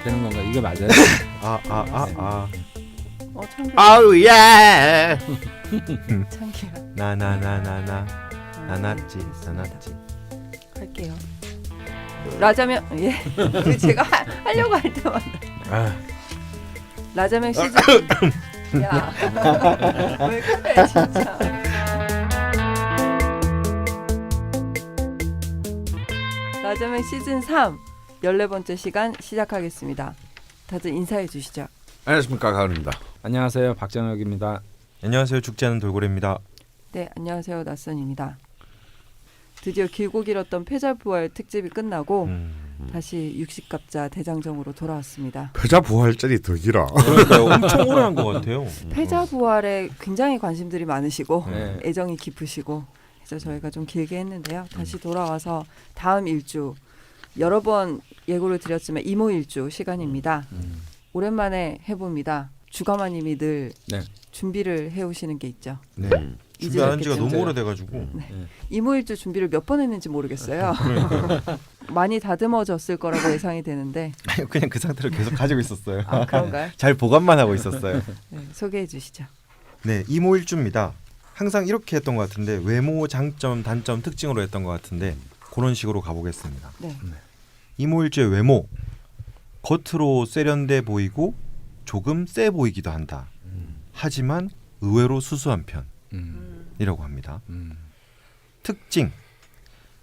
되는 건가? 이게 맞아요? 창규. 아우 예. 창규야. 나났지. 할게요. 라자명 예. 제가 하려고 할 때마다. 라자명 시즌. 야. 왜 그래 진짜. 라자명 시즌 3 14번째 시간 시작하겠습니다. 다들 인사해 주시죠. 안녕하십니까, 가은입니다. 안녕하세요, 박정혁입니다. 안녕하세요. 죽지 않은 돌고래입니다. 네, 안녕하세요. 낯선입니다. 드디어 길고 길었던 패자부활 특집이 끝나고 다시 60갑자 대장정으로 돌아왔습니다. 패자 부활절이 더 길어. 그러니까요. 엄청 오래 한 것 같아요. 패자부활에 굉장히 관심들이 많으시고 네. 애정이 깊으시고 그래서 저희가 좀 길게 했는데요. 다시 돌아와서 다음 일주 여러 번 예고를 드렸지만 이모일주 시간입니다. 오랜만에 해봅니다. 주가마님이 늘 네. 준비를 해오시는 게 있죠. 네. 이제 준비한 지가 이렇게 너무 오래돼가지고. 이모일주 준비를 몇 번 했는지 모르겠어요. 많이 다듬어졌을 거라고 예상이 되는데 그냥 그 상태로 계속 가지고 있었어요. 아 그런가요? 잘 보관만 하고 있었어요. 네, 소개해 주시죠. 네, 이모일주입니다. 항상 이렇게 했던 것 같은데 외모, 장점, 단점, 특징으로 했던 것 같은데 그런 식으로 가보겠습니다. 네. 이모일주의 외모, 겉으로 세련돼 보이고 조금 세 보이기도 한다. 하지만 의외로 수수한 편이라고 합니다. 특징,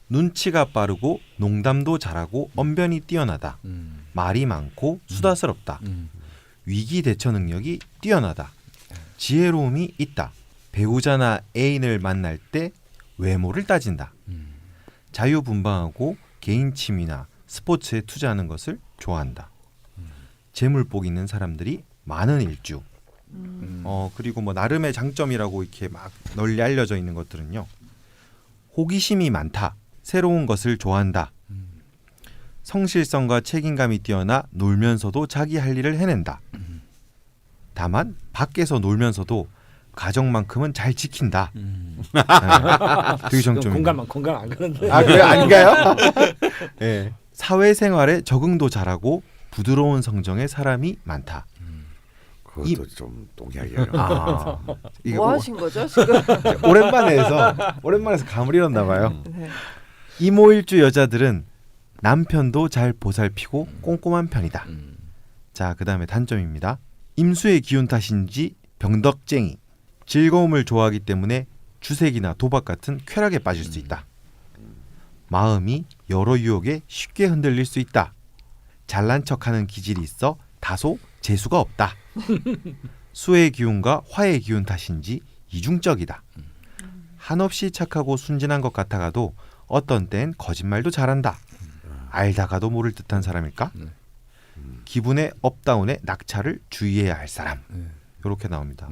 눈치가 빠르고 농담도 잘하고 언변이 뛰어나다. 말이 많고 수다스럽다. 위기 대처 능력이 뛰어나다. 지혜로움이 있다. 배우자나 애인을 만날 때 외모를 따진다. 자유분방하고 개인 취미나 스포츠에 투자하는 것을 좋아한다. 재물복 있는 사람들이 많은 일주. 그리고 뭐 나름의 장점이라고 이렇게 막 널리 알려져 있는 것들은요. 호기심이 많다. 새로운 것을 좋아한다. 성실성과 책임감이 뛰어나 놀면서도 자기 할 일을 해낸다. 다만 밖에서 놀면서도 가정만큼은 잘 지킨다. 되게 장점입니다. 공감 안 가는데. 아 그래 아닌가요? 네. 사회생활에 적응도 잘하고 부드러운 성정의 사람이 많다. 그것도 좀 똥이야기예요. 이거 뭐 하신 거죠 지금? 오랜만에 해서 감을 잃었나 봐요. 네. 이모일주 여자들은 남편도 잘 보살피고 꼼꼼한 편이다. 자, 그다음에 단점입니다. 임수의 기운 탓인지 병덕쟁이, 즐거움을 좋아하기 때문에 주색이나 도박 같은 쾌락에 빠질 수 있다. 마음이 여러 유혹에 쉽게 흔들릴 수 있다. 잘난 척하는 기질이 있어 다소 재수가 없다. 수의 기운과 화의 기운 탓인지 이중적이다. 한없이 착하고 순진한 것 같아가도 어떤 땐 거짓말도 잘한다. 알다가도 모를 듯한 사람일까? 기분의 업다운에 낙차를 주의해야 할 사람. 이렇게 나옵니다.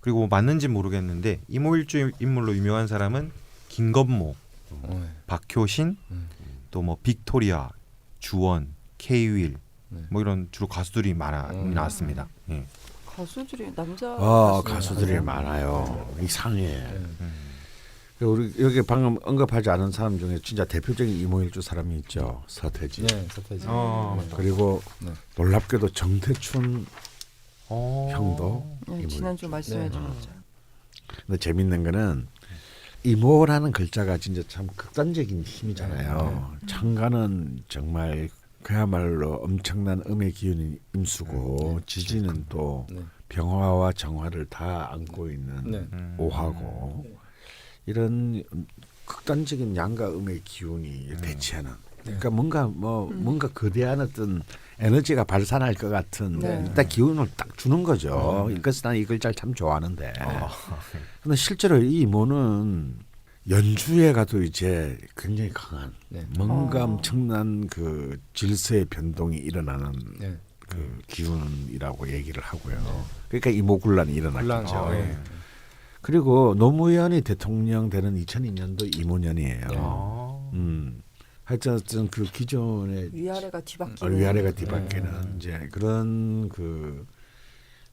그리고 뭐 맞는지 모르겠는데 이모일주 인물로 유명한 사람은 김건모, 박효신, 또 뭐 빅토리아, 주원, 케이윌 뭐 이런 주로 가수들이 나왔습니다. 예. 가수들이 남자 가수들이 많아요. 이상해. 우리 여기 방금 언급하지 않은 사람 중에 진짜 대표적인 이모일주 사람이 있죠. 서태지. 네, 서태지. 그리고 네. 놀랍게도 정태춘 형도 네, 이모일주. 지난주 말씀해 주셨죠. 근데 재밌는 거는 이모라는 글자가 진짜 참 극단적인 힘이잖아요. 청가는 정말 그야말로 엄청난 음의 기운이 임수고 지지는 또 병화와 정화를 다 안고 있는 오화고 이런 극단적인 양과 음의 기운이 대치하는 그러니까 뭔가 거대한 어떤 에너지가 발산할 것 같은 일단 기운을 딱 주는 거죠. 그래서 나는 이 글자를 참 좋아하는데 근데 실제로 이 이모는 연주에 가도 이제 굉장히 강한 뭔가 엄청난 그 질서의 변동이 일어나는 그 기운이라고 얘기를 하고요. 그러니까 이모군란이 일어났겠죠. 그리고 노무현이 대통령 되는 2002년도 이모년이에요. 하여튼 그 기존의 위아래가 뒤바뀌는. 위아래가 뒤바뀌는 이제 그런 그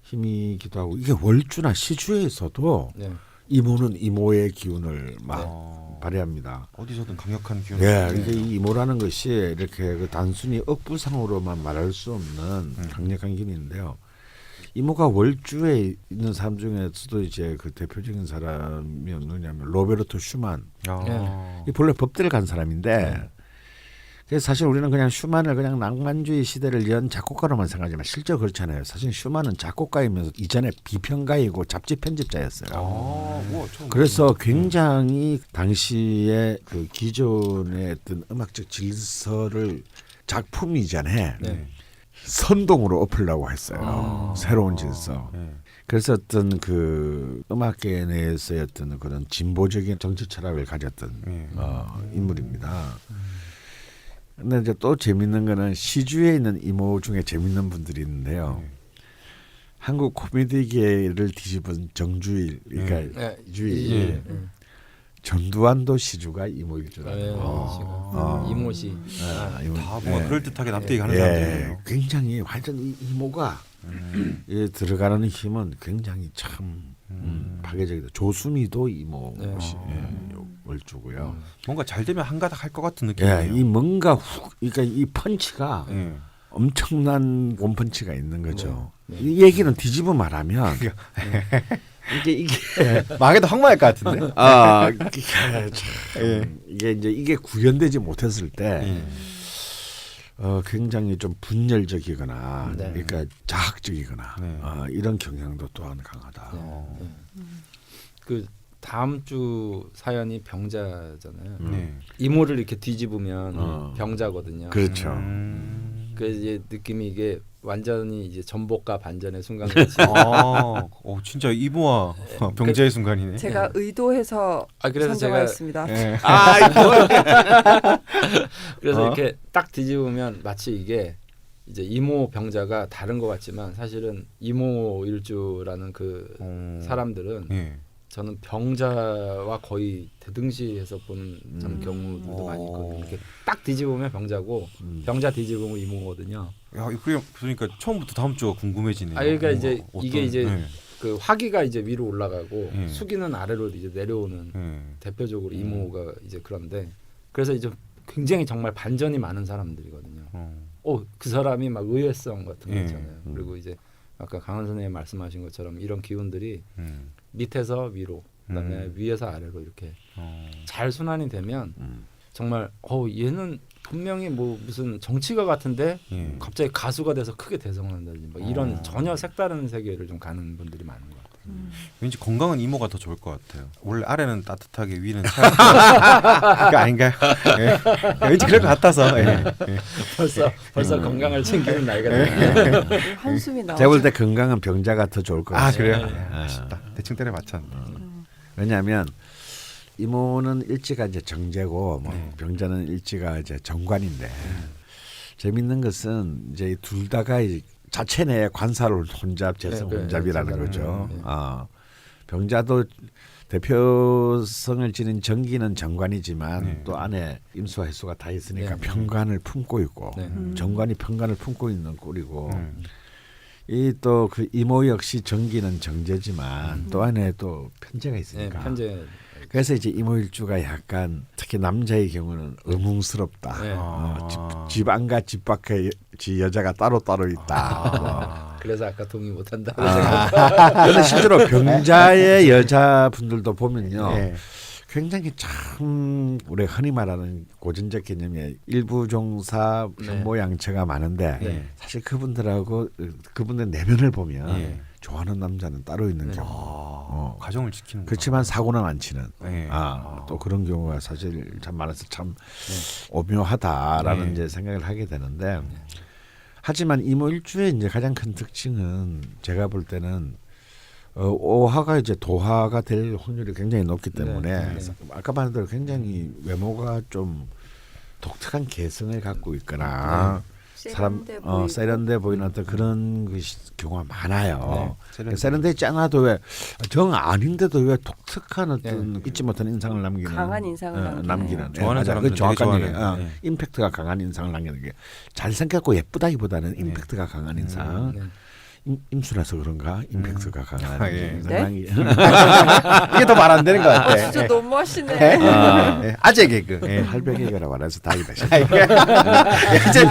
힘이기도 하고 이게 월주나 시주에서도 이모는 이모의 기운을 막 어, 발휘합니다. 어디서든 강력한 기운. 예, 이게 이 이모라는 것이 이렇게 그 단순히 억부상으로만 말할 수 없는 강력한 기운인데요. 이모가 월주에 있는 사람 중에서도 이제 그 대표적인 사람이 누구냐면 로베르토 슈만. 이 본래 법대를 간 사람인데 그래서 사실 우리는 그냥 슈만을 그냥 낭만주의 시대를 연 작곡가로만 생각하지만 실제로 그렇지 않아요. 사실 슈만은 작곡가이면서 이전에 비평가이고 잡지 편집자였어요. 우와, 그래서 굉장히 당시에 그 기존의 어떤 음악적 질서를 작품 이전에 네. 선동으로 엎으려고 했어요. 새로운 질서. 네. 그래서 어떤 그 음악계 내에서의 어떤 그런 진보적인 정치 철학을 가졌던 네. 인물입니다. 근데 이제 또 재밌는 거는 시주에 있는 이모 중에 재밌는 분들이 있는데요. 한국 코미디계를 뒤집은 정주일, 그러니까 네. 주일, 전두환도 시주가 이모일 줄 네. 알아요. 이모시. 이모. 다 뭔가 그럴듯하게 납득이 가는 사람들이에요. 굉장히 완전 이 이모가 들어가는 힘은 굉장히 참 파괴적이다. 조수미도 이모 월주고요. 뭔가 잘 되면 한가닥 할 것 같은 예, 느낌이에요. 이 뭔가 그러니까 이 펀치가 예. 엄청난 원펀치가 있는 거죠. 이 얘기는 뒤집어 말하면 이게 망해도 황망할 것 같은데. 이게 이제 이게 구현되지 못했을 때 굉장히 좀 분열적이거나 그러니까 자학적이거나 네. 이런 경향도 또한 강하다. 그 다음 주 사연이 병자잖아요. 네. 이모를 이렇게 뒤집으면 병자거든요. 그렇죠. 그래서 이제 느낌이 이게 완전히 이제 전복과 반전의 순간같이. 진짜 이모와 병자의 순간이네. 제가 의도해서 그래서 선정하였습니다. 예. 그래서 이렇게 딱 뒤집으면 마치 이게 이제 이모 병자가 다른 것 같지만 사실은 이모 일주라는 그 사람들은 예. 저는 병자와 거의 대등시해서 보는 저는 경우도 많이 있거든요. 이렇게 딱 뒤집으면 병자고 병자 뒤집으면 이모거든요. 야, 그러니까 처음부터 다음 주가 궁금해지네요. 그러니까 이제 이게 이제 예. 그 화기가 이제 위로 올라가고 예. 수기는 아래로 이제 내려오는 예. 대표적으로 이모가 이제 그런데 그래서 이제 굉장히 정말 반전이 많은 사람들이거든요. 그 사람이 막 의외성 같은 거 예. 있잖아요. 그리고 이제 아까 강원 선생님 말씀하신 것처럼 이런 기운들이 밑에서 위로 그다음에 위에서 아래로 이렇게 잘 순환이 되면 정말 얘는 분명히 뭐 무슨 정치가 같은데 예. 갑자기 가수가 돼서 크게 대성한다든지 뭐 이런 전혀 색다른 세계를 좀 가는 분들이 많은 것 같아요. 왠지 건강한 이모가 더 좋을 것 같아요. 원래 아래는 따뜻하게 위는 차갑고 그거 아닌가요? 예. 왠지 그럴 것 같아서. 예. 예. 벌써 건강을 챙기는 나이가 됐네. 한숨이 나오죠. 제가 볼 때 건강한 병자가 더 좋을 것 같아요. 그래요? 아쉽다. 대충 때려 맞췄네. 왜냐하면 이모는 일지가 이제 정제고 병자는 일지가 이제 정관인데 재밌는 것은 이제 둘 다가 자체 내에 관사를 혼잡, 재성 혼잡이라는 거죠. 병자도 대표성을 지닌 정기는 정관이지만 또 안에 임수와 해수가 다 있으니까 편관을 품고 있고 정관이 편관을 품고 있는 꼴이고 이 또 그 이모 역시 정기는 정제지만 또 안에 또 편제가 있으니까. 편제. 그래서 이제 이모일주가 약간 특히 남자의 경우는 의문스럽다. 집 안과 집 밖에 여자가 따로 있다. 그래서 아까 동의 못한다. 그런데 실제로 병자의 여자분들도 보면요. 굉장히 참 우리가 흔히 말하는 고전적 개념의 일부종사 편모양처가 많은데 사실 그분들하고 그분들 내면을 보면 좋아하는 남자는 따로 있는 경우. 가정을 지키는. 그렇지만 사고는 안 치는. 네. 또 그런 경우가 사실 참 많아서 참 오묘하다라는 이제 생각을 하게 되는데 하지만 이모일주의 이제 가장 큰 특징은 제가 볼 때는 오화가 이제 도화가 될 확률이 굉장히 높기 때문에 아까 말한 대로 굉장히 외모가 좀 독특한 개성을 갖고 있거나 사람 세련돼 보이는 어떤 그런 경우가 많아요. 세련돼 있지 않아도 왜 정 아닌데도 왜 독특한 어떤 잊지 못하는 인상을 남기는 강한 인상을 남기는 좋아하는 사람들 그 정확한 되게 얘기. 좋아하는. 임팩트가 강한 인상을 남기는 게 잘생겼고 예쁘다기보다는 임팩트가 강한 인상. 임수라서 그런가 임팩트가 강한 예. 상당히 이게 더 말 안 되는 것 같아. 진짜 너무하시네. 예. 아재 개그. 예. 할배개그라 말해서 다행이다. 이제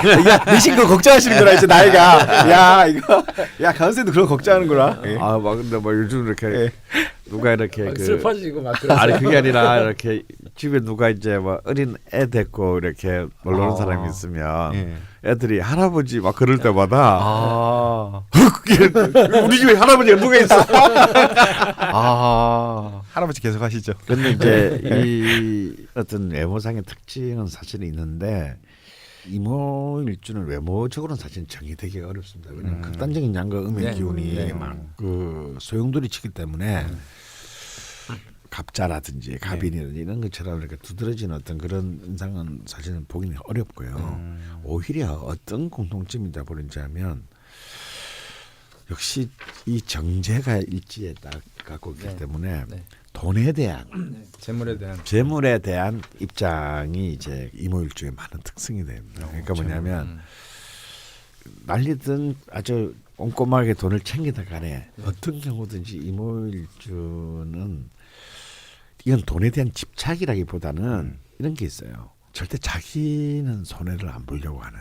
미신 거 걱정하시는구나 이제 나이가. 야 이거 야 강원생도 그런 거 걱정하는구나. 예. 막 근데 뭐 요즘 이렇게 예. 누가 이렇게 그 슬퍼지고 막 그런. 아니 그게 아니라 이렇게 집에 누가 이제 뭐 어린 애 데리고 이렇게 놀러 오는 사람이 있으면 예. 애들이 할아버지 막 그럴 때마다 우리 집에 할아버지가 누가 있어? 할아버지 계속 하시죠. 근데 이제 이 어떤 외모상의 특징은 사실 있는데 이모일주는 외모적으로는 사실 정의되기 어렵습니다. 왜냐하면 극단적인 양과 음의 네. 기운이 네. 막 그 소용돌이 치기 때문에 갑자라든지 갑인이라든지 이런 것처럼 이렇게 두드러진 어떤 그런 인상은 사실은 보기는 어렵고요. 오히려 어떤 공통점이다 보는지하면 역시 이 정제가 일지에 딱 갖고 있기 네. 때문에 네. 돈에 대한 재물에 대한 입장이 이제 이모일주의 많은 특성이 됩니다. 그러니까 뭐냐면 난리든 아주 꼼꼼하게 돈을 챙기다 간에 어떤 경우든지 이모일주는 이건 돈에 대한 집착이라기보다는 이런 게 있어요. 절대 자기는 손해를 안 보려고 하는.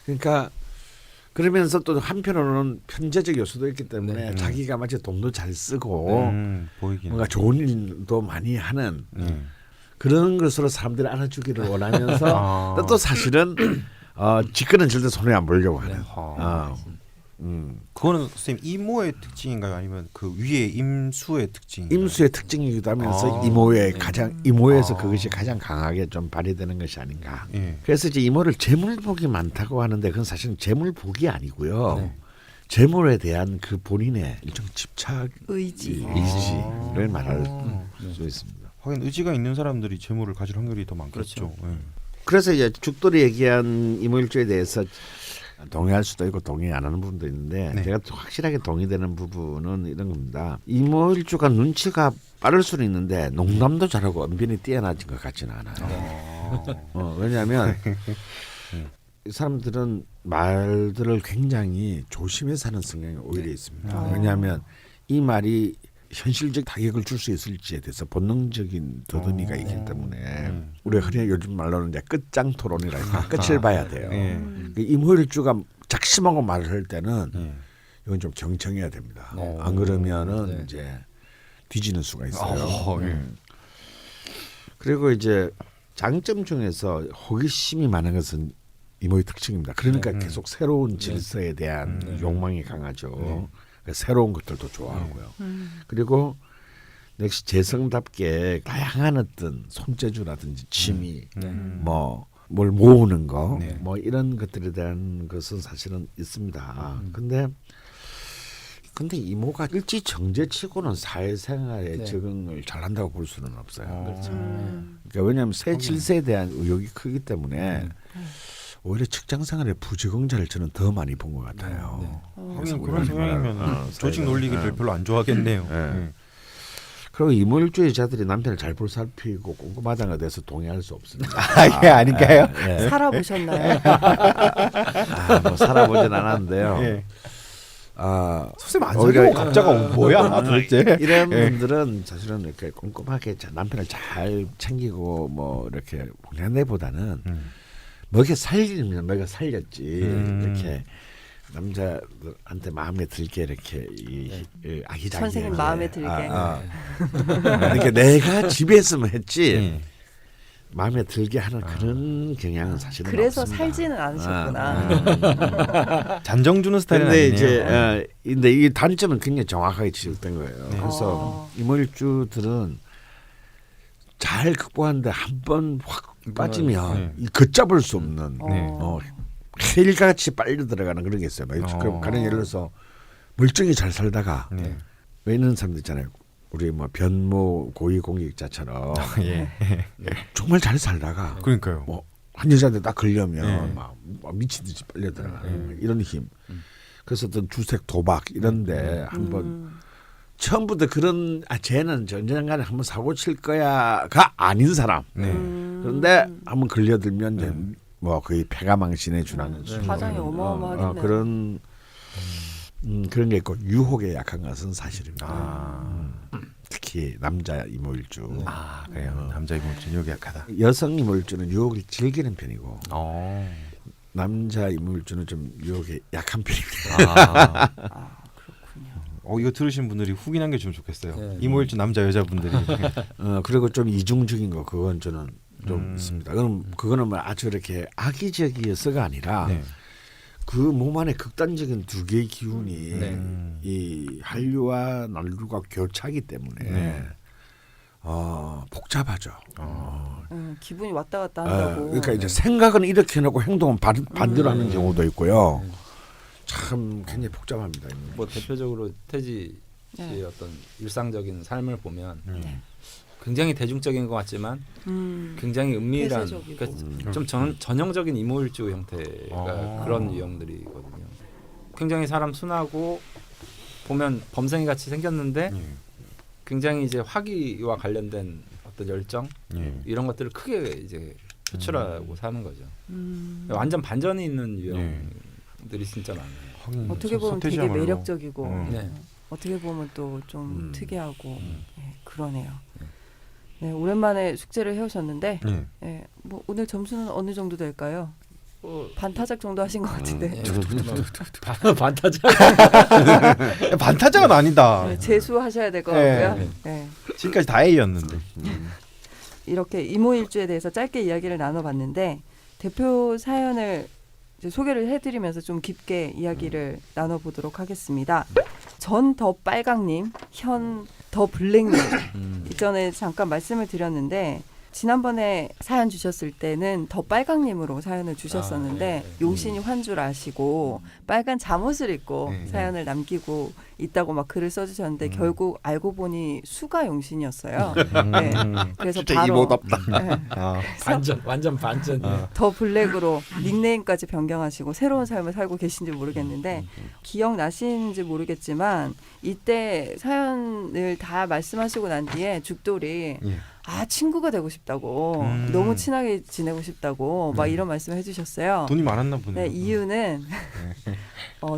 그러니까 그러면서 또 한편으로는 편재적 요소도 있기 때문에 자기가 마치 돈도 잘 쓰고 보이긴 뭔가 좋은 일도 많이 하는 그런 것으로 사람들이 알아주기를 원하면서 또 사실은 직권은 절대 손에 안 보려고 하는. 그거는 선생님 이모의 특징인가요? 아니면 그 위에 임수의 특징인가요? 임수의 특징이기도 하면서 이모의 가장 이모에서 그것이 가장 강하게 좀 발휘되는 것이 아닌가. 예. 그래서 이제 이모를 재물복이 많다고 하는데 그건 사실은 재물복이 아니고요. 재물에 대한 그 본인의 일종 집착 의지를 말할 수 있습니다. 하긴 의지가 있는 사람들이 재물을 가질 확률이 더 많겠죠. 그렇죠. 예. 그래서 이제 죽돌이 얘기한 이모일주에 대해서 동의할 수도 있고 동의 안 하는 부분도 있는데 네. 제가 확실하게 동의되는 부분은 이런 겁니다. 이모일주가 눈치가 빠를 수는 있는데 농담도 잘하고 언변이 뛰어나진 것 같지는 않아요. 왜냐하면 이 사람들은 말들을 굉장히 조심해서 하는 성향이 오히려 있습니다. 왜냐하면 이 말이 현실적 타격을 줄 수 있을지에 대해서 본능적인 더듬이가 있기 때문에 우리가 흔히 요즘 말로는 이제 끝장 토론이라 해서 끝을 봐야 돼요. 이모일주가 작심하고 말을 할 때는 이건 좀 경청해야 됩니다. 안 그러면은 이제 뒤지는 수가 있어요. 그리고 이제 장점 중에서 호기심이 많은 것은 이모의 특징입니다. 그러니까 계속 새로운 질서에 대한 욕망이 강하죠. 새로운 것들도 좋아하고요. 그리고 역시 재성답게 다양한 어떤 손재주라든지 취미, 뭐 뭘 모으는 거, 뭐 이런 것들에 대한 것은 사실은 있습니다. 근데 이모가 일지 정제치고는 사회생활에 적응을 잘한다고 볼 수는 없어요. 그러니까 왜냐하면 새 질서에 대한 의욕이 크기 때문에. 오히려 직장생활의 부적응자를 저는 더 많이 본 것 같아요. 하긴 그런 성향이면 조직 놀리기를 별로 안 좋아하겠네요. 그리고 이모일주의 자들이 남편을 잘 볼살피고 꼼꼼하다는 것에 대해서 동의할 수 없습니다. 이게 아닌가요? 살아보셨나요? 뭐 살아보진 않았는데요. 선생님 안 사귀고 갑자가 뭐야 도대체? 이런 분들은 사실은 이렇게 꼼꼼하게 남편을 잘 챙기고 뭐 이렇게 보내보다는 먹여 살리면 먹여 살렸지 이렇게 남자한테 마음에 들게 이렇게 아기자기하게 선생님 마음에 들게 그러니까 내가 집에 있으면 했지 마음에 들게 하는 그런 경향은 사실은 그래서 없습니다. 살지는 않으셨구나. 잔정 주는 스타일은 근데 아니네요. 이제 근데 이 단점은 굉장히 정확하게 지적된 거예요. 그래서 이모일주들은 잘 극복하는데 한 번 확 빠지면 걷잡을 수 없는 헬같이 빨려 들어가는 그런 게 있어요. 가령 예를 들어서 멀쩡히 잘 살다가 왜 이런 사람들 있잖아요. 우리 뭐 변모 고위공직자처럼 정말 잘 살다가 그러니까요. 뭐 한 여자한테 딱 걸려면 막 미친 듯이 빨려 들어가 이런 힘. 그래서 어떤 주색 도박 이런데 한번 처음부터 그런 쟤는 언젠가는 한번 사고 칠 거야가 아닌 사람. 그런데 한번 걸려들면 이제 뭐 거의 폐가망신에 준하는 네. 파장이 어마어마하겠네요. 그런 게 있고 유혹에 약한 것은 사실입니다. 아, 특히 남자 이모일주. 네. 아 그래요. 남자 이모일주는 유혹이 약하다. 여성 이모일주는 유혹을 즐기는 편이고 어. 남자 이모일주는 좀 유혹에 약한 편입니다. 아. 그렇군요. 이거 들으신 분들이 후기 남겨주면 좋겠어요. 네. 이모일주 남자 여자분들이. 그리고 좀 이중적인 거 그건 저는 좀 음. 있습니다. 그거는 뭐 아주 이렇게 악의적이어서가 아니라 네. 그 몸 안에 극단적인 두 개의 기운이 네. 이 한류와 난류가 교차하기 때문에 네. 복잡하죠. 기분이 왔다 갔다 한다고. 그러니까 이제 생각은 이렇게 해놓고 행동은 반대로 하는 경우도 있고요. 네. 참 굉장히 복잡합니다. 뭐 대표적으로 태지 씨의 네. 어떤 일상적인 삶을 보면 네. 굉장히 대중적인 것 같지만 굉장히 은밀한, 폐쇄적이고. 그러니까 좀 전형적인 이모일주 형태가 그런 유형들이거든요. 굉장히 사람 순하고 보면 범생이 같이 생겼는데 굉장히 이제 화기와 관련된 어떤 열정 이런 것들을 크게 이제 표출하고 사는 거죠. 완전 반전이 있는 유형들이 진짜 많아요. 어떻게 보면 되게 매력적이고 네. 어떻게 보면 또 좀 특이하고 네, 그러네요. 네, 오랜만에 숙제를 해오셨는데 네, 뭐 오늘 점수는 어느 정도 될까요? 반타작 정도 하신 것 같은데. 반타작. 반타작은 아니다. 네, 재수하셔야 될 것 네. 같고요. 네. 지금까지 다 A였는데. 이렇게 이모일주에 대해서 짧게 이야기를 나눠봤는데 대표 사연을 이제 소개를 해드리면서 좀 깊게 이야기를 나눠보도록 하겠습니다. 전 더 빨강님, 현 더 블랙님 이전에 잠깐 말씀을 드렸는데 지난번에 사연 주셨을 때는 더 빨강님으로 사연을 주셨었는데 용신이 환줄 아시고 빨간 잠옷을 입고 사연을 남기고 있다고 막 글을 써주셨는데 결국 알고 보니 수가 용신이었어요. 네. 그래서 바로 네. 완전 반전. 더 블랙으로 닉네임까지 변경하시고 새로운 삶을 살고 계신지 모르겠는데 기억나시는지 모르겠지만 이때 사연을 다 말씀하시고 난 뒤에 죽돌이 친구가 되고 싶다고 너무 친하게 지내고 싶다고 막 이런 말씀을 해주셨어요. 돈이 많았나 보네요. 네, 이유는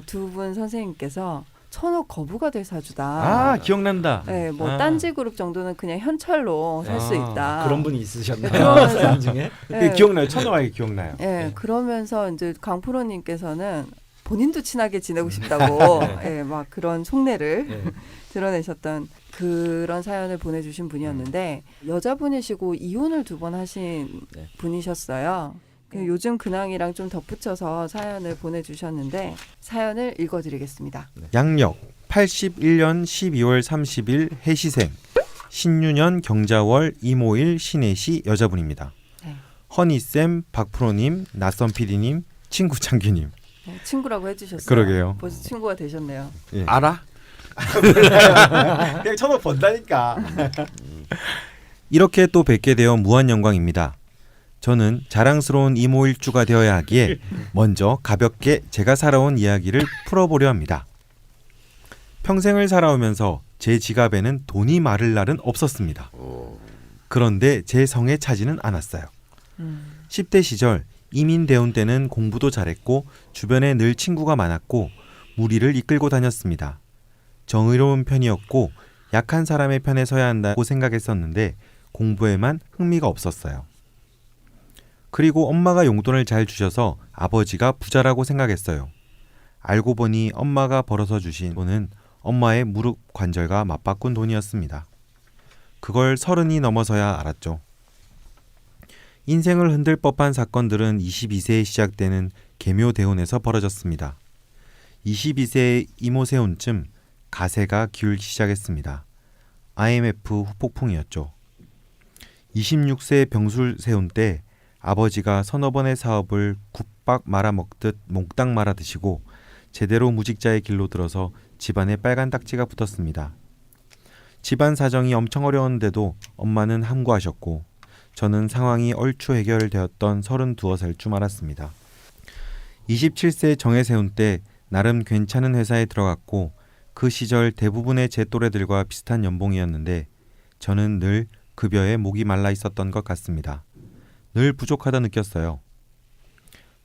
두 분 선생님께서 천억 거부가 될 사주다. 기억난다. 네, 뭐 딴지그룹 정도는 그냥 현찰로 살 수 있다. 그런 분이 있으셨나요? 그러면서 사연 중에? 네, 기억나요. 천하게 기억나요. 네, 그러면서 이제 강프로님께서는 본인도 친하게 지내고 싶다고 막 그런 속내를 드러내셨던 그런 사연을 보내주신 분이었는데 여자분이시고 이혼을 2번 하신 분이셨어요. 요즘 근황이랑 좀 덧붙여서 사연을 보내주셨는데 사연을 읽어드리겠습니다. 양력 81년 12월 30일 해시생 신유년 경자월 이모일 신해시 여자분입니다. 네. 허니쌤, 박프로님, 낯선 PD님, 친구 창규님. 네, 친구라고 해주셨어요. 그러게요. 벌써 친구가 되셨네요. 알아? 그냥 처음 본다니까. 이렇게 또 뵙게 되어 무한 영광입니다. 저는 자랑스러운 이모일주가 되어야 하기에 먼저 가볍게 제가 살아온 이야기를 풀어보려 합니다. 평생을 살아오면서 제 지갑에는 돈이 마를 날은 없었습니다. 그런데 제 성에 차지는 않았어요. 10대 시절 이민대원 때는 공부도 잘했고 주변에 늘 친구가 많았고 무리를 이끌고 다녔습니다. 정의로운 편이었고 약한 사람의 편에 서야 한다고 생각했었는데 공부에만 흥미가 없었어요. 그리고 엄마가 용돈을 잘 주셔서 아버지가 부자라고 생각했어요. 알고 보니 엄마가 벌어서 주신 돈은 엄마의 무릎 관절과 맞바꾼 돈이었습니다. 그걸 30이 넘어서야 알았죠. 인생을 흔들 법한 사건들은 22세에 시작되는 계묘대운에서 벌어졌습니다. 22세의 이모세운쯤 가세가 기울기 시작했습니다. IMF 후폭풍이었죠. 26세 병술세운 때 아버지가 서너 번의 사업을 굿박 말아먹듯 몽땅 말아드시고 제대로 무직자의 길로 들어서 집안에 빨간 딱지가 붙었습니다. 집안 사정이 엄청 어려웠는데도 엄마는 함구하셨고 저는 상황이 얼추 해결되었던 32살 쯤 알았습니다. 27세 정해 세운 때 나름 괜찮은 회사에 들어갔고 그 시절 대부분의 제 또래들과 비슷한 연봉이었는데 저는 늘 급여에 목이 말라 있었던 것 같습니다. 늘 부족하다 느꼈어요.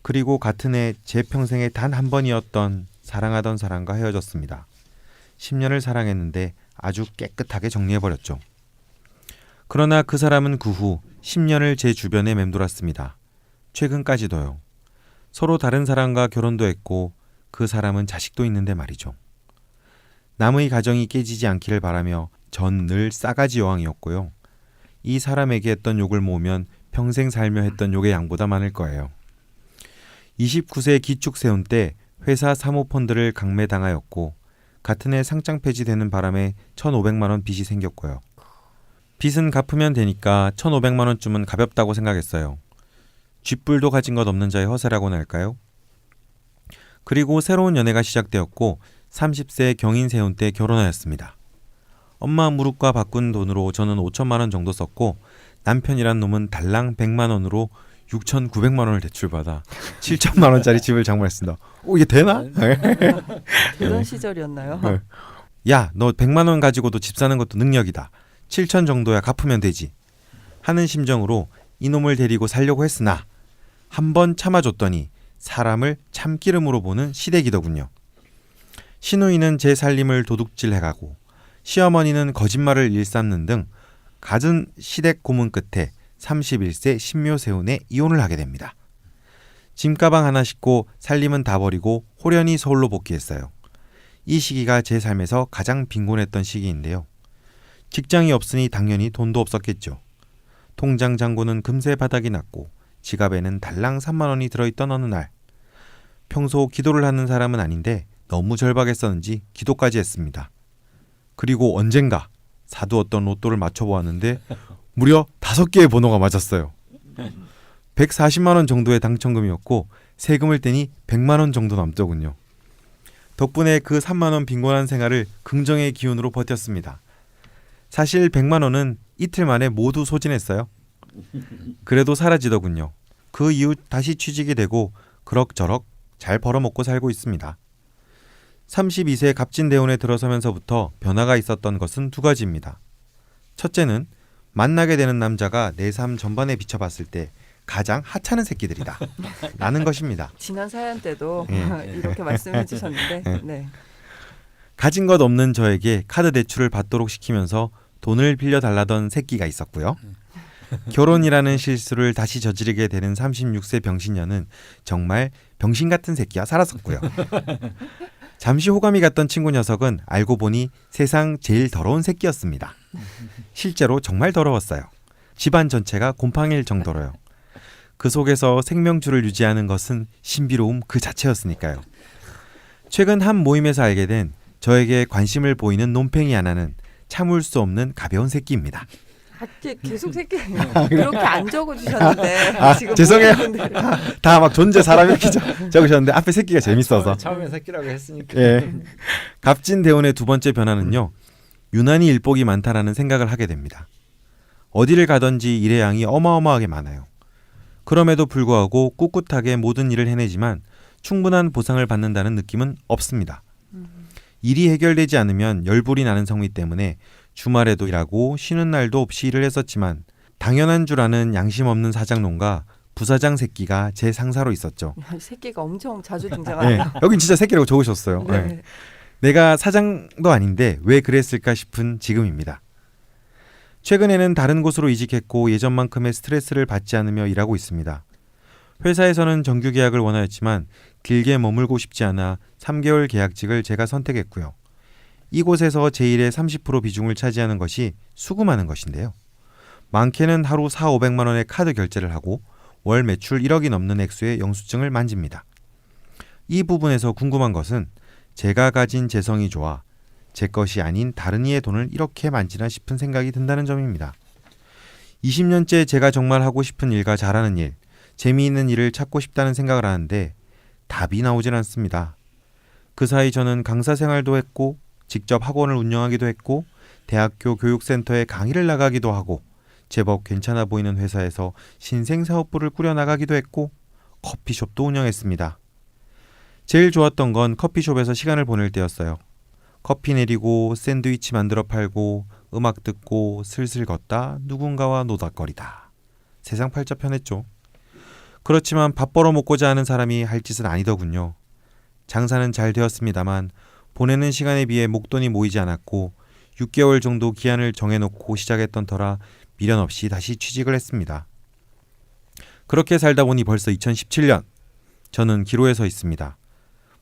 그리고 같은 해 제 평생에 단 한 번이었던 사랑하던 사람과 헤어졌습니다. 10년을 사랑했는데 아주 깨끗하게 정리해버렸죠. 그러나 그 사람은 그 후 10년을 제 주변에 맴돌았습니다. 최근까지도요. 서로 다른 사람과 결혼도 했고 그 사람은 자식도 있는데 말이죠. 남의 가정이 깨지지 않기를 바라며 전 늘 싸가지 여왕이었고요. 이 사람에게 했던 욕을 모으면 평생 살며 했던 욕의 양보다 많을 거예요. 29세 기축 세운 때 회사 사모펀드를 강매당하였고 같은 해 상장 폐지되는 바람에 1,500만 원 빚이 생겼고요. 빚은 갚으면 되니까 1,500만 원쯤은 가볍다고 생각했어요. 쥐뿔도 가진 것 없는 자의 허세라고나 할까요? 그리고 새로운 연애가 시작되었고 30세 경인 세운 때 결혼하였습니다. 엄마 무릎과 바꾼 돈으로 저는 5천만 원 정도 썼고 남편이란 놈은 달랑 100만 원으로 6,900만 원을 대출받아 7천만 원짜리 집을 장만했습니다. 이게 되나? 그런 시절이었나요? 야, 너 100만 원 가지고도 집 사는 것도 능력이다. 7천 정도야 갚으면 되지. 하는 심정으로 이놈을 데리고 살려고 했으나 한번 참아줬더니 사람을 참기름으로 보는 시댁이더군요. 시누이는 제 살림을 도둑질해가고 시어머니는 거짓말을 일삼는 등 갖은 시댁 고문 끝에 31세 신묘세운에 이혼을 하게 됩니다. 짐가방 하나 싣고 살림은 다 버리고 호련히 서울로 복귀했어요. 이 시기가 제 삶에서 가장 빈곤했던 시기인데요. 직장이 없으니 당연히 돈도 없었겠죠. 통장 잔고는 금세 바닥이 났고 지갑에는 달랑 3만 원이 들어있던 어느 날, 평소 기도를 하는 사람은 아닌데 너무 절박했었는지 기도까지 했습니다. 그리고 언젠가 사두었던 로또를 맞춰보았는데 무려 5개의 번호가 맞았어요. 140만 원 정도의 당첨금이었고 세금을 떼니 100만 원 정도 남더군요. 덕분에 그 3만 원 빈곤한 생활을 긍정의 기운으로 버텼습니다. 사실 100만 원은 이틀 만에 모두 소진했어요. 그래도 사라지더군요. 그 이후 다시 취직이 되고 그럭저럭 잘 벌어먹고 살고 있습니다. 32세 갑진대운에 들어서면서부터 변화가 있었던 것은 두 가지입니다. 첫째는 만나게 되는 남자가 내 삶 전반에 비춰봤을 때 가장 하찮은 새끼들이다 라는 것입니다. 지난 사연 때도 이렇게 말씀해 주셨는데 네. 가진 것 없는 저에게 카드 대출을 받도록 시키면서 돈을 빌려달라던 새끼가 있었고요. 결혼이라는 실수를 다시 저지르게 되는 36세 병신년은 정말 병신 같은 새끼와 살았었고요. 잠시 호감이 갔던 친구 녀석은 알고 보니 세상 제일 더러운 새끼였습니다. 실제로 정말 더러웠어요. 집안 전체가 곰팡일 정도로요. 그 속에서 생명줄을 유지하는 것은 신비로움 그 자체였으니까요. 최근 한 모임에서 알게 된 저에게 관심을 보이는 논팽이 하나는 참을 수 없는 가벼운 새끼입니다. 계속 새끼 이렇게 안 적어주셨는데 지금 죄송해요. 다 막 존재 사람 이렇게 적으셨는데 앞에 새끼가 재밌어서. 처음에 새끼라고 했으니까. 예. 갑진대운의 두 번째 변화는요. 유난히 일복이 많다라는 생각을 하게 됩니다. 어디를 가든지 일의 양이 어마어마하게 많아요. 그럼에도 불구하고 꿋꿋하게 모든 일을 해내지만 충분한 보상을 받는다는 느낌은 없습니다. 일이 해결되지 않으면 열불이 나는 성미 때문에 주말에도 일하고 쉬는 날도 없이 일을 했었지만 당연한 줄 아는 양심 없는 사장놈과 부사장 새끼가 제 상사로 있었죠. 새끼가 엄청 자주 등장하네요. 네, 여긴 진짜 새끼라고 적으셨어요. 네. 네. 내가 사장도 아닌데 왜 그랬을까 싶은 지금입니다. 최근에는 다른 곳으로 이직했고 예전만큼의 스트레스를 받지 않으며 일하고 있습니다. 회사에서는 정규 계약을 원하였지만 길게 머물고 싶지 않아 3개월 계약직을 제가 선택했고요. 이곳에서 제 일의 30% 비중을 차지하는 것이 수금하는 것인데요. 많게는 하루 4,500만 원의 카드 결제를 하고 월 매출 1억이 넘는 액수의 영수증을 만집니다. 이 부분에서 궁금한 것은 제가 가진 재성이 좋아 제 것이 아닌 다른 이의 돈을 이렇게 만지나 싶은 생각이 든다는 점입니다. 20년째 제가 정말 하고 싶은 일과 잘하는 일, 재미있는 일을 찾고 싶다는 생각을 하는데 답이 나오질 않습니다. 그 사이 저는 강사 생활도 했고 직접 학원을 운영하기도 했고 대학교 교육센터에 강의를 나가기도 하고 제법 괜찮아 보이는 회사에서 신생사업부를 꾸려나가기도 했고 커피숍도 운영했습니다. 제일 좋았던 건 커피숍에서 시간을 보낼 때였어요. 커피 내리고 샌드위치 만들어 팔고 음악 듣고 슬슬 걷다 누군가와 노닥거리다. 세상 팔자 편했죠. 그렇지만 밥 벌어먹고자 하는 사람이 할 짓은 아니더군요. 장사는 잘 되었습니다만 보내는 시간에 비해 목돈이 모이지 않았고 6개월 정도 기한을 정해놓고 시작했던 터라 미련 없이 다시 취직을 했습니다. 그렇게 살다 보니 벌써 2017년 저는 기로에 서 있습니다.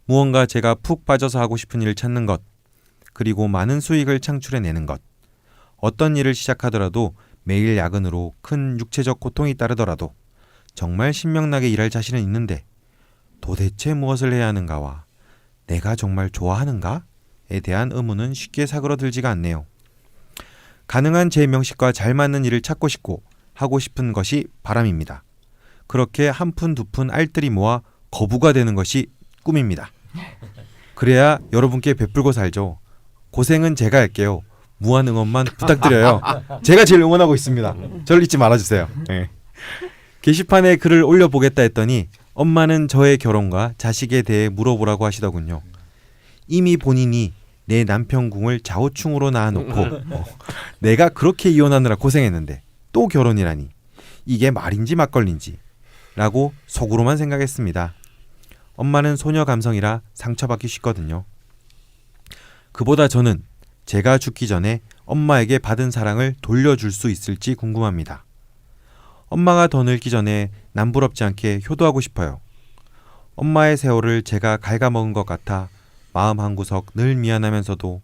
무언가 제가 푹 빠져서 하고 싶은 일을 찾는 것, 그리고 많은 수익을 창출해내는 것. 어떤 일을 시작하더라도 매일 야근으로 큰 육체적 고통이 따르더라도 정말 신명나게 일할 자신은 있는데 도대체 무엇을 해야 하는가와 내가 정말 좋아하는가에 대한 의문은 쉽게 사그러들지가 않네요. 가능한 제 명식과 잘 맞는 일을 찾고 싶고 하고 싶은 것이 바람입니다. 그렇게 한 푼 두 푼 알뜰히 모아 거부가 되는 것이 꿈입니다. 그래야 여러분께 베풀고 살죠. 고생은 제가 할게요. 무한 응원만 부탁드려요. 제가 제일 응원하고 있습니다. 저를 잊지 말아주세요. 네. 게시판에 글을 올려보겠다 했더니 엄마는 저의 결혼과 자식에 대해 물어보라고 하시더군요. 이미 본인이 내 남편 궁을 좌우충으로 낳아놓고 내가 그렇게 이혼하느라 고생했는데 또 결혼이라니 이게 말인지 막걸리인지 라고 속으로만 생각했습니다. 엄마는 소녀 감성이라 상처받기 쉽거든요. 그보다 저는 제가 죽기 전에 엄마에게 받은 사랑을 돌려줄 수 있을지 궁금합니다. 엄마가 더 늙기 전에 남부럽지 않게 효도하고 싶어요. 엄마의 세월을 제가 갉아먹은 것 같아 마음 한구석 늘 미안하면서도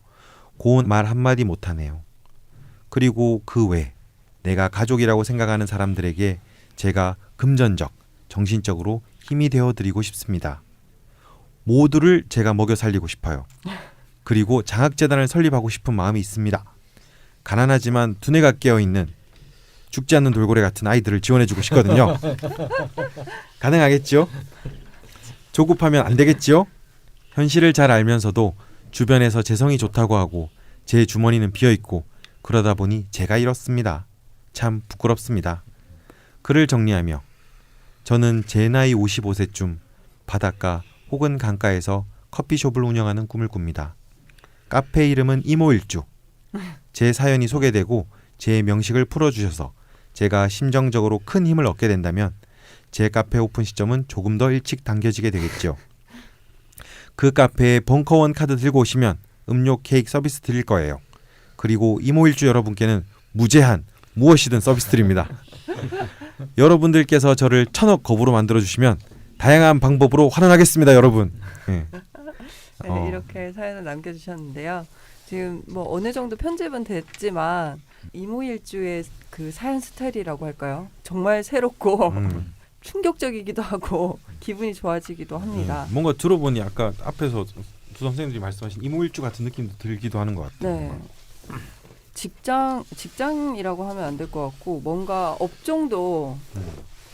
고운 말 한마디 못하네요. 그리고 그 외 내가 가족이라고 생각하는 사람들에게 제가 금전적, 정신적으로 힘이 되어드리고 싶습니다. 모두를 제가 먹여 살리고 싶어요. 그리고 장학재단을 설립하고 싶은 마음이 있습니다. 가난하지만 두뇌가 깨어있는 죽지 않는 돌고래 같은 아이들을 지원해주고 싶거든요. 가능하겠지요? 조급하면 안 되겠지요? 현실을 잘 알면서도 주변에서 제 성이 좋다고 하고 제 주머니는 비어있고 그러다 보니 제가 이렇습니다. 참 부끄럽습니다. 글을 정리하며 저는 제 나이 55세쯤 바닷가 혹은 강가에서 커피숍을 운영하는 꿈을 꿉니다. 카페 이름은 이모일주. 제 사연이 소개되고 제 명식을 풀어주셔서 제가 심정적으로 큰 힘을 얻게 된다면 제 카페 오픈 시점은 조금 더 일찍 당겨지게 되겠죠. 그 카페에 벙커원 카드 들고 오시면 음료 케이크 서비스 드릴 거예요. 그리고 이모일주 여러분께는 무제한 무엇이든 서비스 드립니다. 여러분들께서 저를 1000억 거부로 만들어주시면 다양한 방법으로 환원하겠습니다, 여러분. 네. 네, 이렇게 사연을 남겨주셨는데요. 지금 뭐 어느 정도 편집은 됐지만 이모일주의 그 사연 스타일이라고 할까요? 정말 새롭고 충격적이기도 하고 기분이 좋아지기도 합니다. 뭔가 들어보니 아까 앞에서 두 선생님들이 말씀하신 이모일주 같은 느낌도 들기도 하는 것 같아요. 네. 직장이라고 하면 안 될 것 같고 뭔가 업종도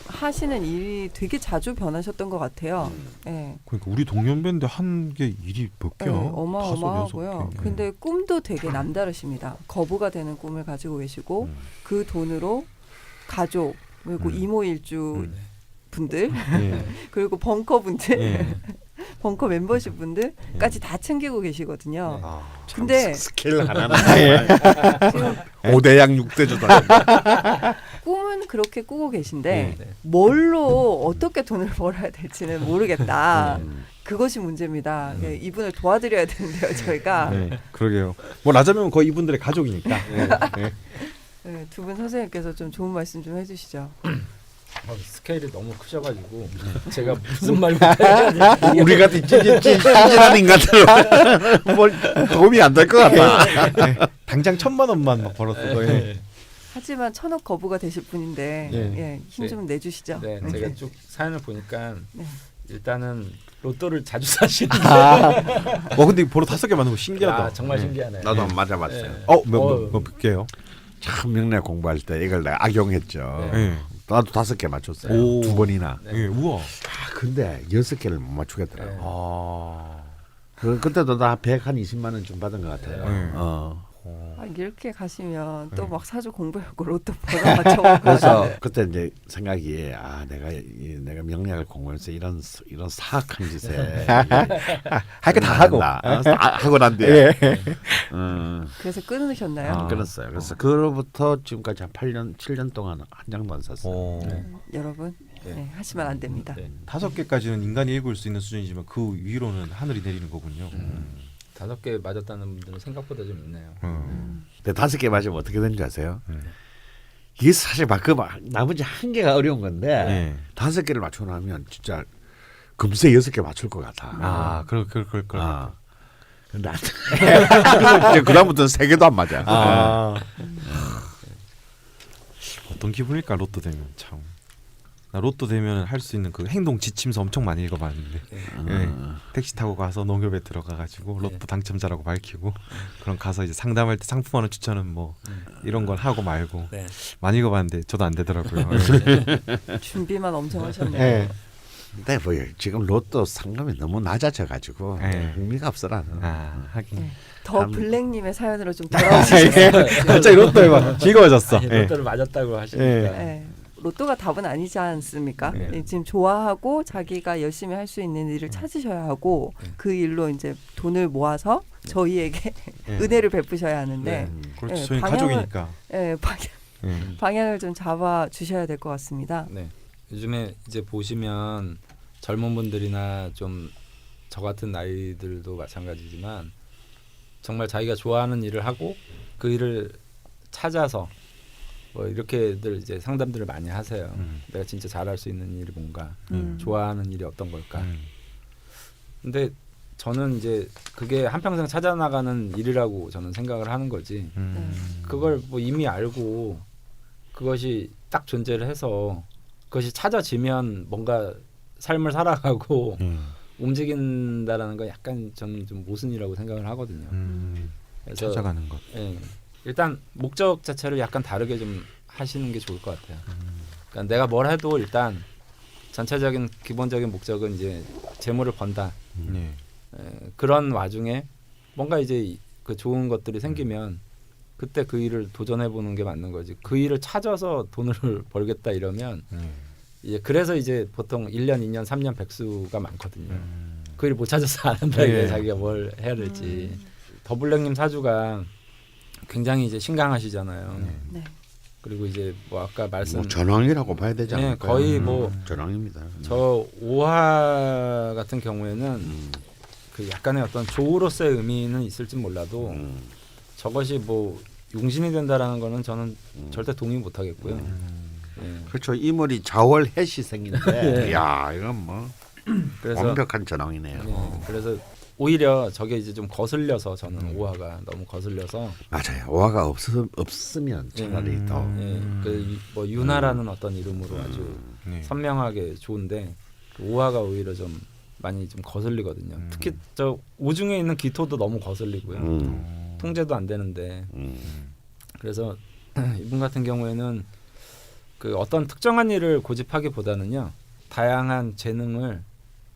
하시는 일이 되게 자주 변하셨던 것 같아요. 네. 그러니까 우리 동년배인데 한 게 일이 몇 개야? 네, 어마어마하고요. 5, 6개. 근데 꿈도 되게 남다르십니다. 거부가 되는 꿈을 가지고 계시고 그 돈으로 가족 그리고 이모일주 분들 예. 그리고 벙커 분들 예. 벙커 멤버십 분들까지 다 챙기고 계시거든요. 아, 근데 스케일 하나는 지금 5대양 6대조다. 꿈은 그렇게 꾸고 계신데 네. 뭘로 어떻게 돈을 벌어야 될지는 모르겠다. 그것이 문제입니다. 예, 이분을 도와드려야 되는데요, 저희가. 네, 그러게요. 뭐 나자면 거의 이분들의 가족이니까. 네. 네, 두 분 선생님께서 좀 좋은 말씀 좀 해주시죠. 스케일이 너무 크셔가지고 제가 무슨 말 못해야 돼. 우리 같은 찌질한 인간들 뭘 도움이 안 될 것 같다. 네. 당장 1000만 원만 막 벌었어도. 예. 하지만 1000억 거부가 되실 분인데 네. 예, 힘 좀 내주시죠. 네, 제가 쭉 사연을 보니까 네. 일단은 로또를 자주 사시는 근데 보러 5개 맞는 거 신기하다. 아, 정말 신기하네. 나도 한번 맞아봤어요. 네. 몇 개요? 참 명리학 공부할 때 이걸 내가 악용했죠. 네. 나도 5개 맞췄어요. 오. 2번이나. 네. 우와. 근데 6개를 못 맞추겠더라고. 네. 아. 그때도 나 120만 원 좀 받은 것 같아요. 네. 아, 이렇게 가시면 또 막 사주 공부하고 로또 번호 맞춰보고 그래서 그때 이제 생각이 내가 명리학을 공부해서 이런 사악한 짓에 할 거 다 하고. 하고 난 뒤에 그래서 끊으셨나요? 끊었어요. 그래서 그로부터 지금까지 한 8년 7년 동안 한 장도 안 샀어요. 오. 여러분 네, 하시면 안 됩니다. 네. 5개까지는 인간이 읽을 수 있는 수준이지만 그 위로는 하늘이 내리는 거군요. 5개 맞았다는 분들은 생각보다 좀 있네요. 근데 5개 맞으면 어떻게 되는지 아세요? 네. 이게 사실 나머지 1개가 어려운 건데 네. 5개를 맞추고 나면 진짜 금세 6개 맞출 것 같아. 아, 그럴. 아. 근데 이제 그다음부터는 3개도 안 맞아. 아. 어떤 기분일까 로또 되면 참. 나 로또 되면 할 수 있는 그 행동 지침서 엄청 많이 읽어봤는데 예, 택시 타고 가서 농협에 들어가가지고 로또 당첨자라고 밝히고 그럼 가서 이제 상담할 때 상품하는 추천은 뭐 이런 걸 하고 말고 네. 많이 읽어봤는데 저도 안 되더라고요. 준비만 엄청 하셨네요. 예. 근데 뭐 지금 로또 상금이 너무 낮아져가지고 네. 흥미가 없어 나는. 아 하긴. 네. 더 블랙님의 사연으로 좀 돌아오시겠어요? 갑자기 로또에 막 즐거워졌어. 아니, 예. 로또를 맞았다고 하시니까 네. 로또가 답은 아니지 않습니까? 네. 지금 좋아하고 자기가 열심히 할 수 있는 일을 찾으셔야 하고 그 일로 이제 돈을 모아서 저희에게 은혜를 베푸셔야 하는데 그렇지 예, 저희 방향을- 가족이니까. 예, 방향을 좀 잡아 주셔야 될 것 같습니다. 네. 요즘에 이제 보시면 젊은 분들이나 좀 저 같은 나이들도 마찬가지지만 정말 자기가 좋아하는 일을 하고 그 일을 찾아서 뭐 이렇게들 이제 상담들을 많이 하세요. 내가 진짜 잘할 수 있는 일이 뭔가, 좋아하는 일이 어떤 걸까. 근데 저는 이제 그게 한평생 찾아나가는 일이라고 저는 생각을 하는 거지. 그걸 뭐 이미 알고 그것이 딱 존재를 해서 그것이 찾아지면 뭔가 삶을 살아가고 움직인다라는 건 약간 저는 좀 모순이라고 생각을 하거든요. 그래서 찾아가는 것. 예, 일단 목적 자체를 약간 다르게 좀 하시는 게 좋을 것 같아요. 그러니까 내가 뭘 해도 일단 전체적인 기본적인 목적은 이제 재물을 번다. 네. 그런 와중에 뭔가 이제 그 좋은 것들이 생기면 그때 그 일을 도전해 보는 게 맞는 거지. 그 일을 찾아서 돈을 벌겠다 이러면 이제 그래서 이제 보통 1년, 2년, 3년 백수가 많거든요. 그 일 못 찾아서 안 한다 이게 자기가 뭘 해야 될지. 더블랙님 사주가 굉장히 이제 신강하시잖아요. 네. 그리고 이제 뭐 아까 말씀 뭐 전황이라고 봐야 되지 네, 않을까요? 거의 뭐 전황입니다. 저 오화 같은 경우에는 그 약간의 어떤 조우로서의 의미는 있을지 몰라도 저것이 뭐 용신이 된다라는 거는 저는 절대 동의 못 하겠고요. 예. 그렇죠. 이물이 자월 해시 생긴데, 야 이건 뭐 그래서 완벽한 전황이네요. 예, 그래서 오히려 저게 이제 좀 거슬려서 저는 오화가 너무 거슬려서 맞아요. 오화가 없으면 차라리 더 그뭐 윤화라는 어떤 이름으로 아주 네. 선명하게 좋은데 오화가 오히려 좀 많이 좀 거슬리거든요. 특히 저 오중에 있는 기토도 너무 거슬리고요. 통제도 안 되는데 그래서 이분 같은 경우에는 그 어떤 특정한 일을 고집하기보다는요 다양한 재능을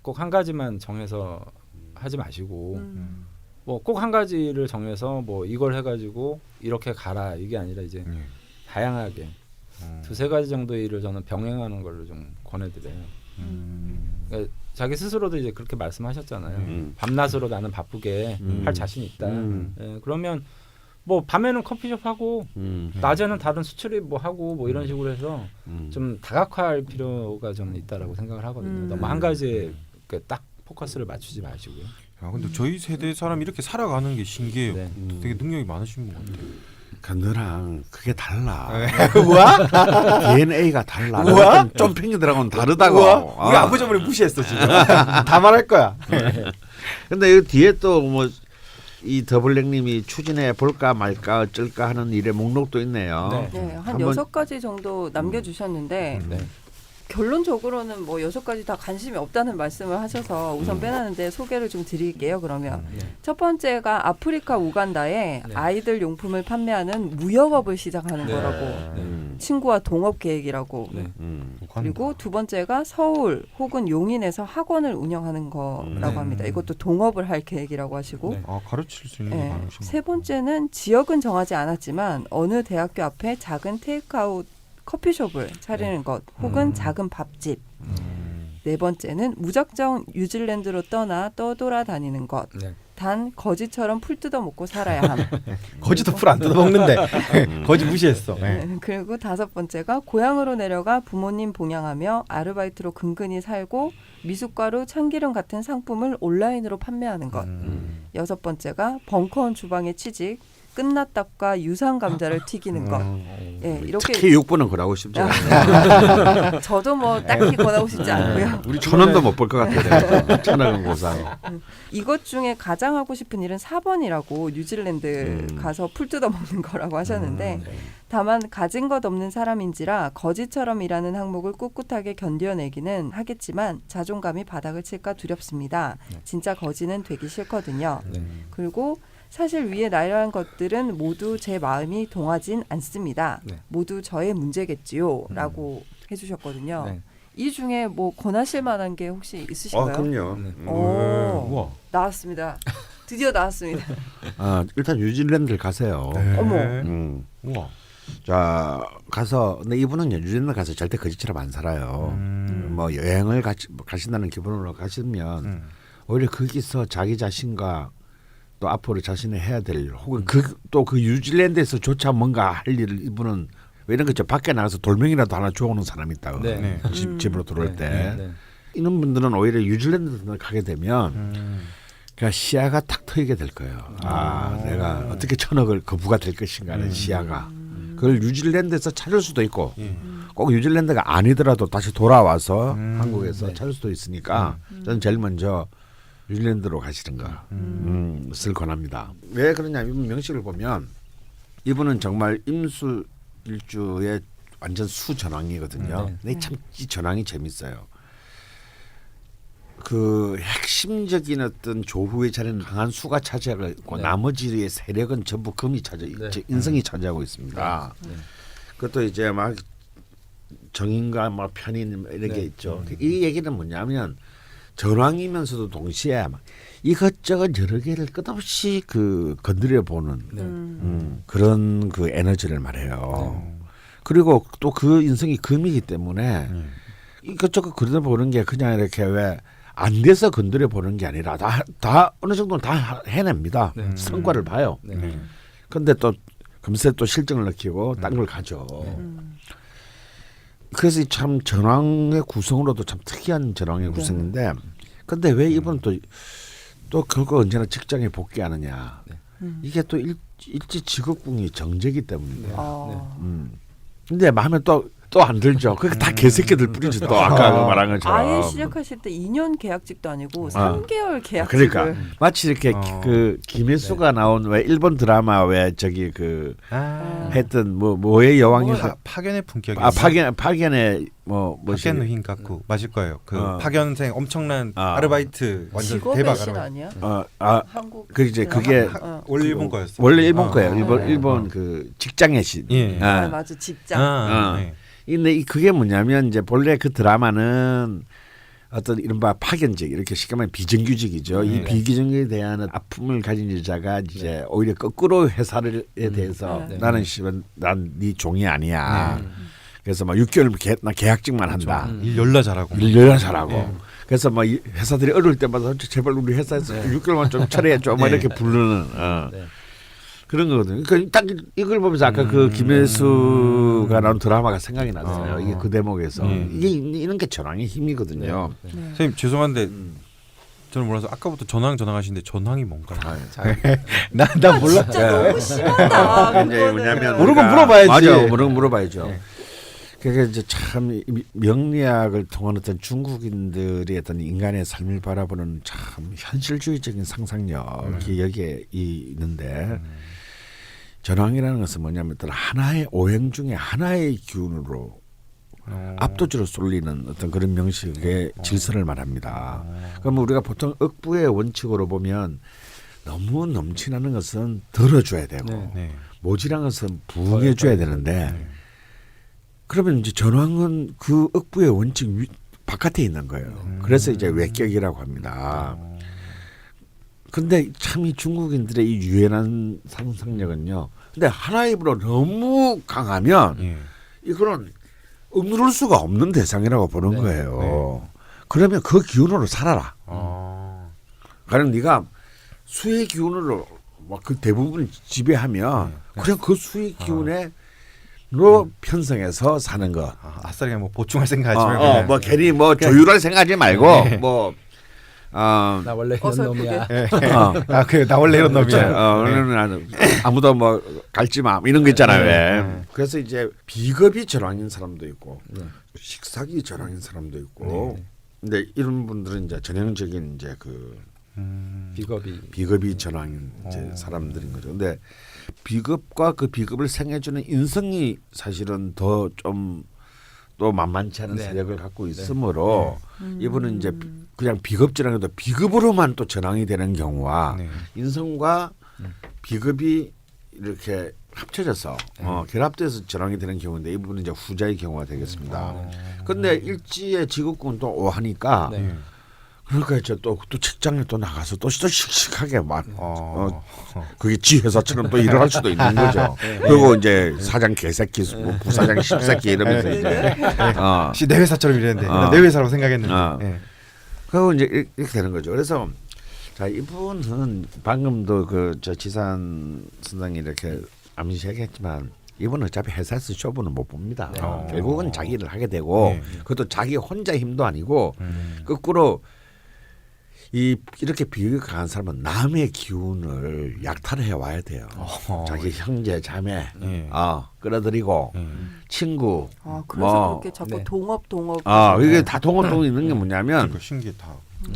꼭 한 가지만 정해서 하지 마시고 뭐 꼭 한 가지를 정해서 뭐 이걸 해가지고 이렇게 가라 이게 아니라 이제 다양하게 두세 가지 정도의 일을 저는 병행하는 걸로 좀 권해드려요. 그러니까 자기 스스로도 이제 그렇게 말씀하셨잖아요. 밤낮으로 나는 바쁘게 할 자신 있다. 예, 그러면 뭐 밤에는 커피숍 하고 낮에는 다른 수출입 뭐 하고 뭐 이런 식으로 해서 좀 다각화할 필요가 저는 있다라고 생각을 하거든요. 너무 한 가지에 딱 포커스를 맞추지 마시고요. 야, 근데 저희 세대 사람 이렇게 살아가는 게 신기해요. 네. 되게 능력이 많으신 분 같아요. 그 너랑 그게 달라. 뭐야? DNA가 달라. 우와? 너는 점핑이들하고는 다르다고. 우리 아버지어머니 무시했어 지금. 다 말할 거야. 근데 이 뒤에 또 뭐 이 더블랙님이 추진해 볼까 말까 어쩔까 하는 일의 목록도 있네요. 네. 네, 한 한번- 6가지 정도 남겨주셨는데 네. 결론적으로는 뭐 6가지 다 관심이 없다는 말씀을 하셔서 우선 빼놨는데 소개를 좀 드릴게요. 그러면 첫 번째가 아프리카 우간다에 네. 아이들 용품을 판매하는 무역업을 시작하는 거라고 친구와 동업 계획이라고 네. 그리고 두 번째가 서울 혹은 용인에서 학원을 운영하는 거라고 합니다. 이것도 동업을 할 계획이라고 하시고 네. 아 가르칠 수 있는 게 네. 많으신 세 번째는 지역은 정하지 않았지만 어느 대학교 앞에 작은 테이크아웃 커피숍을 차리는 것 혹은 작은 밥집. 네 번째는 무작정 뉴질랜드로 떠나 떠돌아다니는 것. 네. 단 거지처럼 풀 뜯어 먹고 살아야 함. 거지도 풀 안 뜯어 먹는데 거지 무시했어. 네. 그리고 5번째가 고향으로 내려가 부모님 봉양하며 아르바이트로 근근히 살고 미숫가루, 참기름 같은 상품을 온라인으로 판매하는 것. 6번째가 벙커원 주방에 취직, 끝났답과 유산 감자를 튀기는 것. 예, 이렇게 특히 6번은 권하고 싶지 야, 않아요. 저도 뭐 딱히 권하고 싶지 않고요. 우리 천 원도 못 벌 것 같아요. 천원 고상. 이것 중에 가장 하고 싶은 일은 4번이라고 뉴질랜드 가서 풀 뜯어 먹는 거라고 하셨는데 다만 가진 것 없는 사람인지라 거지처럼 일하는 항목을 꿋꿋하게 견뎌내기는 하겠지만 자존감이 바닥을 칠까 두렵습니다. 진짜 거지는 되기 싫거든요. 그리고 사실 위에 나열한 것들은 모두 제 마음이 동하진 않습니다. 네. 모두 저의 문제겠지요. 라고 해주셨거든요. 네. 이 중에 뭐 권하실 만한 게 혹시 있으신가요? 그럼요. 네. 오, 우와. 나왔습니다. 드디어 나왔습니다. 일단 뉴질랜드를 가세요. 어머. 우와. 자 가서 근데 이분은 뉴질랜드 가서 절대 거지처럼 안 살아요. 뭐 여행을 가신다는 기분으로 가시면 오히려 거기서 자기 자신과 또 앞으로 자신이 해야 될 일 혹은 또 그 뉴질랜드에서조차 뭔가 할 일을 이분은 왜 이런 거죠? 밖에 나가서 돌멩이라도 하나 주워오는 사람이 있다고. 네. 집으로 들어올 때 네. 이런 분들은 오히려 뉴질랜드 가게 되면 그러니까 시야가 탁 트이게 될 거예요. 내가 어떻게 1,000억을 거부가 될 것인가 하는 시야가. 그걸 뉴질랜드에서 찾을 수도 있고 꼭 뉴질랜드가 아니더라도 다시 돌아와서 한국에서 찾을 수도 있으니까 저는 제일 먼저 뉴질랜드로 가시는 것을 권합니다. 왜 그러냐? 이분 명식을 보면 이분은 정말 임수일주의 완전 수전왕이거든요. 근데 참 이 전왕이 재밌어요. 그 핵심적인 어떤 조후의 자리는 강한 수가 차지하고 있고 나머지의 세력은 전부 금이 인성이 차지하고 있습니다. 그것도 이제 막 정인과 막 편인 이런 게 있죠. 이 얘기는 뭐냐면 전왕이면서도 동시에 막 이것저것 여러 개를 끝없이 그 건드려 보는 그런 그 에너지를 말해요. 그리고 또 그 인성이 금이기 때문에 이것저것 건드려 보는 게 그냥 이렇게 왜 안 돼서 건드려 보는 게 아니라 다 어느 정도는 다 해냅니다. 성과를 봐요. 그런데 또 금세 또 실증을 느끼고 딴 걸 가죠. 그래서 참 전왕의 구성으로도 참 특이한 전왕의 구성인데, 근데 왜 이분은 또 결국 언제나 직장에 복귀하느냐? 이게 또 일지 직업궁이 정제기 때문이에요. 근데 마음에 또 안 들죠. 그게 다 개새끼들 뿌리죠. 또 아까 말한 것처럼. 아예 시작하실 때 2년 계약직도 아니고 3개월 계약직을. 그러니까 마치 이렇게 그 김혜수가 나온 왜 일본 드라마 왜 저기 그 했던 뭐의 여왕인가 파견의 품격이 파견의 뭐지 파견의 흰가쿠 맞을 거예요. 그 파견생 엄청난 아르바이트 완전 직업의 대박 신 아르바이트. 아니야? 한국 그 이제 그게 원래 일본 거였어. 원래 일본 거예요. 일본 그 직장의 신. 예. 맞아 직장. 네. 근데 그게 뭐냐면 이제 본래 그 드라마는 어떤 이른바 파견직 이렇게 쉽게 말하면 비정규직이죠. 이 비정규직에 대한 아픔을 가진 여자가 이제 오히려 거꾸로 회사에 대해서 나는 난 네 종이 아니야. 그래서 막 6개월 나 계약직만 한다. 일 열나 잘하고. 일 열나 잘하고. 그래서 막 회사들이 어려울 때마다 제발 우리 회사에서 6개월만 좀 처리해줘. 막 이렇게 부르는. 그런 거거든요. 그러니까 딱 이걸 보면서 아까 그 김혜수가 나온 드라마가 생각이 났어요. 이게 그 대목에서 이게 이런 게 전황의 힘이거든요. 선생님 죄송한데 저는 몰라서 아까부터 전황하시는데 전황이 뭔가요? 나 몰라. 진짜 너무 심하다. 이제 뭐냐면 모르는 건 물어봐야지. 맞아, 모르는 건 물어봐야죠. 그게 이제 참 명리학을 통한 어떤 중국인들의 어떤 인간의 삶을 바라보는 참 현실주의적인 상상력이 여기에 있는데. 전황이라는 것은 뭐냐면 어떤 하나의 오행 중에 하나의 기운으로 압도적으로 쏠리는 어떤 그런 명식의 질서를 말합니다. 그럼 우리가 보통 억부의 원칙으로 보면 너무 넘치나는 것은 덜어줘야 되고 모질한 것은 부응해줘야 되는데 그러면 이제 전황은 그 억부의 원칙 바깥에 있는 거예요. 그래서 이제 외격이라고 합니다. 근데 참 이 중국인들의 이 유연한 상상력은요. 근데 하나의 입으로 너무 강하면 이거는 억누를 수가 없는 대상이라고 보는 거예요. 그러면 그 기운으로 살아라. 그럼 네가 수의 기운을 막 그 대부분 지배하면 그냥 그 수의 기운에 로 편성해서 사는 거. 아싸리 그냥 뭐 보충할 생각하지 말고. 뭐 괜히 뭐 조율할 생각하지 말고 뭐. 나 원래 이런 어설프게. 놈이야. 나 원래 이런 놈이야. 나는 아무도 뭐 갈지 마 이런 거 있잖아요. 왜. 그래서 이제 비겁이 전황인 사람도 있고 식사기 전황인 사람도 있고. 근데 이런 분들은 이제 전형적인 이제 그 비겁이 전황인 이제 사람들인 거죠. 근데 비겁과 그 비겁을 생해주는 인성이 사실은 더 좀 또 만만치 않은 세력을 갖고 있으므로 이분은 이제 그냥 비겁전환해도 비겁으로만 또 전환이 되는 경우와 인성과 비겁이 이렇게 합쳐져서 결합돼서 전환이 되는 경우인데 이분은 이제 후자의 경우가 되겠습니다. 그런데 일지의 직업군은 또 오하니까 그러니까 이제 또 직장에 또 나가서 또 씩씩하게 막 그게 지 회사처럼 또 일을 할 수도 있는 거죠. 그리고 이제 사장 개새끼, 뭐 부사장 십새끼 이러면서 이제 내 회사처럼 이랬는데 내 회사라고 생각했는데. 그리고 이제 이렇게 되는 거죠. 그래서 자 이분은 방금도 그 저 지산 선생이 이렇게 암시하겠지만 이분은 어차피 회사에서 쇼부는 못 봅니다. 결국은 자기 일을 하게 되고 그것도 자기 혼자 힘도 아니고 거꾸로 이렇게 비극이 강한 사람은 남의 기운을 약탈해 와야 돼요. 자기 형제 자매 끌어들이고 친구 그래서 그렇게 자꾸 동업 이게 다 동업동이 있는 게 뭐냐면 신기하다.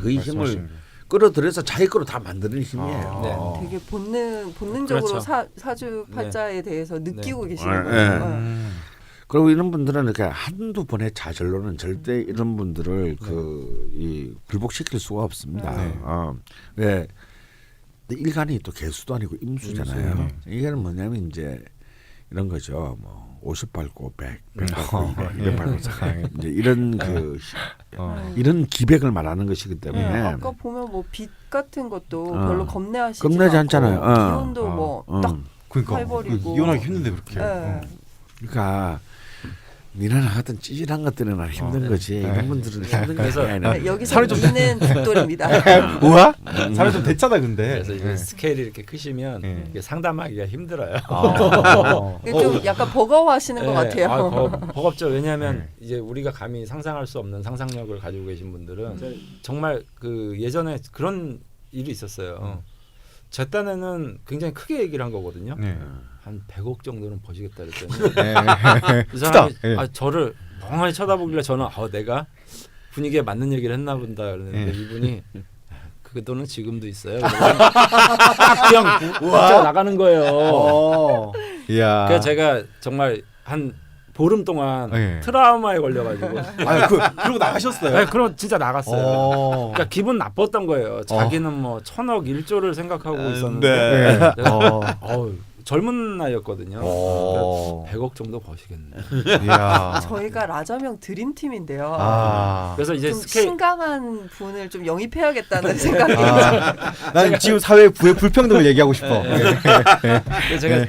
그 힘을 끌어들여서 자기 거로 다 만드는 힘이에요. 되게 본능적으로 그렇죠. 사주팔자에 대해서 느끼고 계시는 거예요. 그리고 이런 분들은 이렇게 한두 번의 좌절로는 절대 이런 분들을 이 불복시킬 수가 없습니다. 왜 일간이 또 개수도 아니고 임수잖아요. 이게 뭐냐면 이제 이런 거죠. 뭐 50 밟고 100, 100 밟고 200, 200 밟고 400 이제 이런 이런 기백을 말하는 것이기 때문에 아까 보면 뭐 빛 같은 것도 별로 겁내지 않잖아요. 기온도 뭐딱 그러니까 해버리고 이혼하기 힘든데 그렇게. 그러니까 니나 나 같은 찌질한 것들은 힘든 거지. 이런 분들은 힘든 거지. 여기서 있는 북돌입니다. 우와? 사람 좀 대차다 근데. 그래서 이게 스케일이 이렇게 크시면 이게 상담하기가 힘들어요. 좀 약간 버거워하시는 것 같아요. 버겁죠. 왜냐하면 이제 우리가 감히 상상할 수 없는 상상력을 가지고 계신 분들은 정말 그 예전에 그런 일이 있었어요. 제 딴에는 굉장히 크게 얘기를 한 거거든요. 한 100억 정도는 버시겠다 그랬더니 그 사람이 저를 멍하니 쳐다보길래 저는 내가 분위기에 맞는 얘기를 했나 본다 그랬는데 이분이 그 돈은 지금도 있어요. 그냥 진짜 나가는 거예요. 그래서 제가 정말 한 보름 동안 트라우마에 걸려가지고 그러고 나가셨어요? 그럼 진짜 나갔어요. 그러니까 기분 나빴던 거예요. 자기는 뭐 1000억 1조를 생각하고 있었는데 젊은 나이였거든요. 그러니까 100억 정도 버시겠네. 저희가 라자명 드림팀인데요. 그래서 이제 좀 신강한 분을 좀 영입해야겠다는 생각이 난 지금 사회 불평등을 얘기하고 싶어.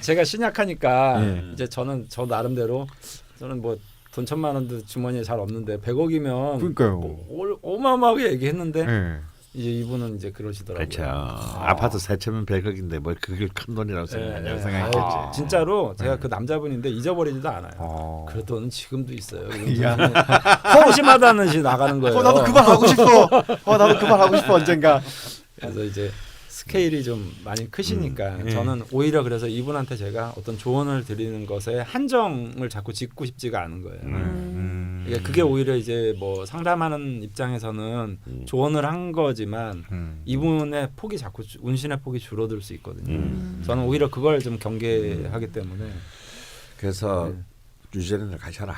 제가 신약하니까 이제 저는 저 나름대로 저는 뭐 돈 1000만 원도 주머니에 잘 없는데 100억이면 그러니까요. 어마어마하게 얘기했는데 이제 이분은 이제 그러시더라고요. 그렇죠. 아파트 세 채면 100억인데 뭘 그게 큰 돈이라고 생각했겠지. 진짜로 제가 그 남자분인데 잊어버리지도 않아요. 그 돈은 지금도 있어요. 허심하다는 시 나가는 거예요. 나도 그 말 하고 싶어. 나도 그 말 하고 싶어 언젠가. 그래서 이제 스케일이 좀 많이 크시니까 저는 오히려 그래서 이분한테 제가 어떤 조언을 드리는 것에 한정을 자꾸 짓고 싶지가 않은 거예요. 그러니까 그게 오히려 이제 뭐 상담하는 입장에서는 조언을 한 거지만 이분의 폭이 자꾸 운신의 폭이 줄어들 수 있거든요. 저는 오히려 그걸 좀 경계하기 때문에 그래서 유재년을 가셔라.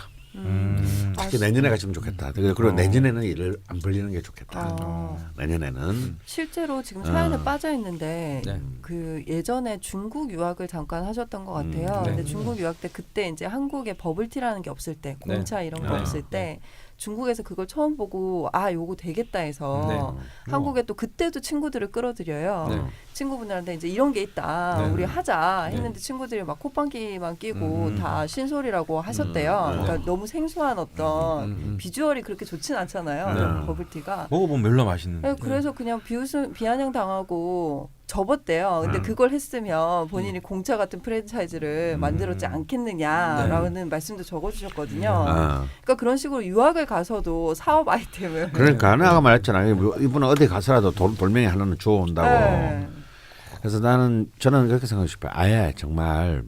특히 내년에 가시면 좋겠다. 그리고 내년에는 일을 안 벌리는 게 좋겠다. 내년에는 실제로 지금 사연에 빠져 있는데 그 예전에 중국 유학을 잠깐 하셨던 것 같아요. 근데 중국 유학 때 그때 이제 한국에 버블티라는 게 없을 때 공차 이런 게 없을 때 중국에서 그걸 처음 보고 요거 되겠다 해서 한국에 또 그때도 친구들을 끌어들여요. 친구분들한테 이제 이런 게 있다. 우리 하자 했는데 친구들이 막 콧방귀만 끼고 다 신소리라고 하셨대요. 그러니까 너무 생소한 어떤 비주얼이 그렇게 좋진 않잖아요. 버블티가. 먹어보면 멜로 맛있는데. 그래서 그냥 비아냥 당하고 접었대요. 근데 그걸 했으면 본인이 공차 같은 프랜차이즈를 만들었지 않겠느냐라는 말씀도 적어주셨거든요. 그러니까 그런 식으로 유학을 가서도 사업 아이템을 그러니까 내가 말했잖아. 이분은 어디 가서라도 돌멩이 하나는 주워온다고. 네. 그래서 저는 그렇게 생각하고 싶어요. 아예 정말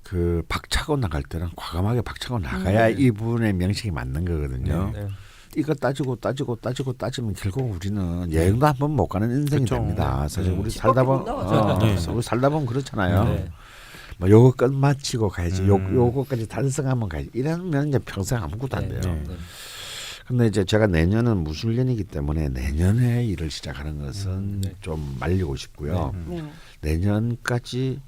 그 박차고 나갈 때는 과감하게 박차고 나가야 이분의 명식이 맞는 거거든요. 네. 이거 따지면 결국 우리는 여행도 한 번 못 가는 인생이 그쵸. 됩니다. 사실 우리 집 살다 밖에 못 나가죠. 우리 살다 보면 그렇잖아요. 네. 뭐 요거 끝마치고 가야지. 요거까지 달성하면 가야지. 이러면 이제 평생 아무것도 안 돼요. 네. 근데 이제 제가 내년은 무술년이기 때문에 내년에 일을 시작하는 것은 좀 말리고 싶고요. 네. 내년까지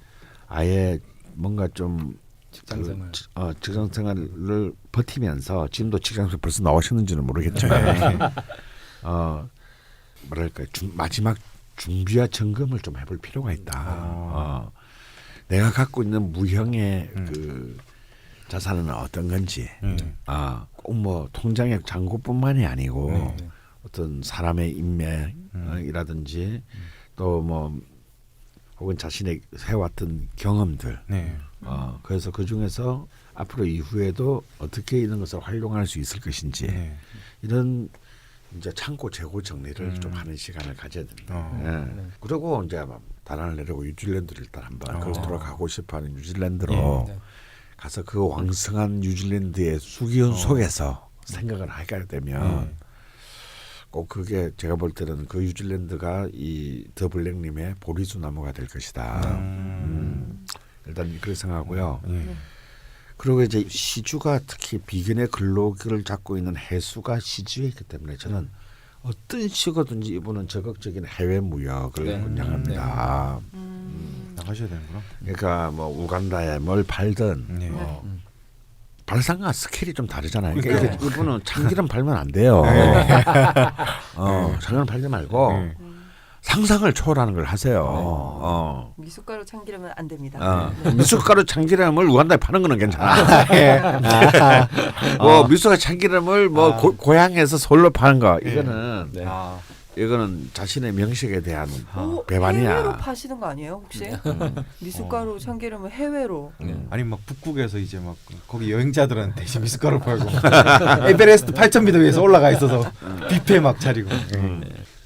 아예 뭔가 좀 직장생활. 직장 생활을 버티면서 지금도 직장생활 벌써 나오셨는지는 모르겠지만 뭐랄까 마지막 준비와 점검을 좀 해볼 필요가 있다. 내가 갖고 있는 무형의 그 자산은 어떤 건지, 꼭 뭐 통장의 잔고뿐만이 아니고 어떤 사람의 인맥이라든지 또 뭐 혹은 자신의 해왔던 경험들. 그래서 그 중에서 앞으로 이후에도 어떻게 이런 것을 활용할 수 있을 것인지 이런 이제 창고 재고 정리를 좀 하는 시간을 가져야 됩니다. 그리고 이제 단안을 내리고 뉴질랜드를 일단 한번 거기서 돌아가고 싶어하는 뉴질랜드로 가서 그 왕성한 뉴질랜드의 수기운 속에서 생각을 하게 되면 꼭 그게 제가 볼 때는 그 뉴질랜드가 이 더 블랙님의 보리수 나무가 될 것이다. 일단 그렇게 생각하고요. 그리고 이제 시주가 특히 비견의 근로기를 잡고 있는 해수가 시주에 있기 때문에 저는 어떤 식으로든지 이분은 적극적인 해외 무역을 권장합니다. 나가셔야 되는구나. 그러니까 뭐 우간다에 뭘 팔든 발상과 스케일이 좀 다르잖아요. 그러니까 이분은 참기름 팔면 안 돼요. 참기름 팔지 말고 상상을 초월하는 걸 하세요. 미숫가루 참기름은 안 됩니다. 미숫가루 참기름을 우간다에 파는 거는 괜찮아. 뭐 미숫가루 참기름을 뭐 고향에서 서울로 파는 거 이거는 이거는 자신의 명식에 대한 배반이야. 해외로 파시는 거 아니에요 혹시? 미숫가루 참기름을 해외로. 아니 막 북극에서 이제 막 거기 여행자들한테 이제 미숫가루 팔고 에베레스트 8,000m 위에서 올라가 있어서 뷔페 막 차리고.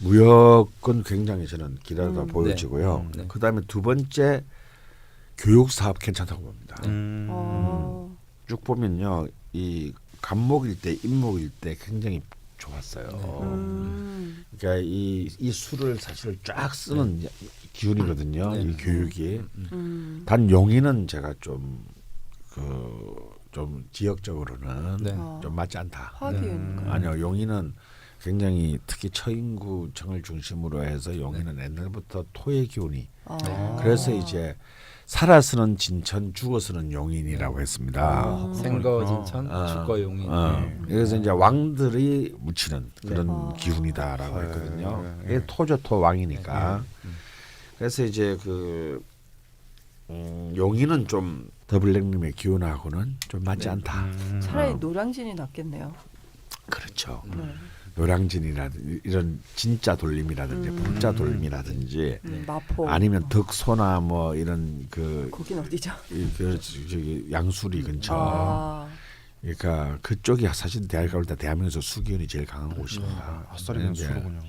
무역은 굉장히 저는 기대가 보여지고요. 그다음에 두 번째 교육 사업 괜찮다고 봅니다. 쭉 보면요, 이 간목일 때, 인목일 때 굉장히 좋았어요. 그러니까 이 수를 사실 쫙 쓰는 기운이거든요. 이 교육이. 단 용인은 제가 좀 지역적으로는 좀 맞지 않다. 아니요, 용인은 굉장히 특히 처인구청을 중심으로 해서 용인은 옛날부터 토의 기운이. 그래서 이제 살아서는 진천, 죽어서는 용인이라고 했습니다. 생거 진천, 죽거 용인. 그래서 이제 왕들이 묻히는 그런 기운이다라고 했거든요. 이게 토죠, 왕이니까. 그래서 이제 그 용인은 좀 더블랙님의 기운하고는 좀 맞지 않다. 차라리 노량진이 낫겠네요. 그렇죠. 노량진이라든지 이런 진짜 돌림이라든지 분자 돌림이라든지 마포 아니면 덕소나 뭐 이런 거긴 어디죠? 저기 양수리 근처. 그러니까 그쪽이 사실 대학가 올 때 대한민국에서 수기운이 제일 강한 곳입니다. 헛소리는 수로군요.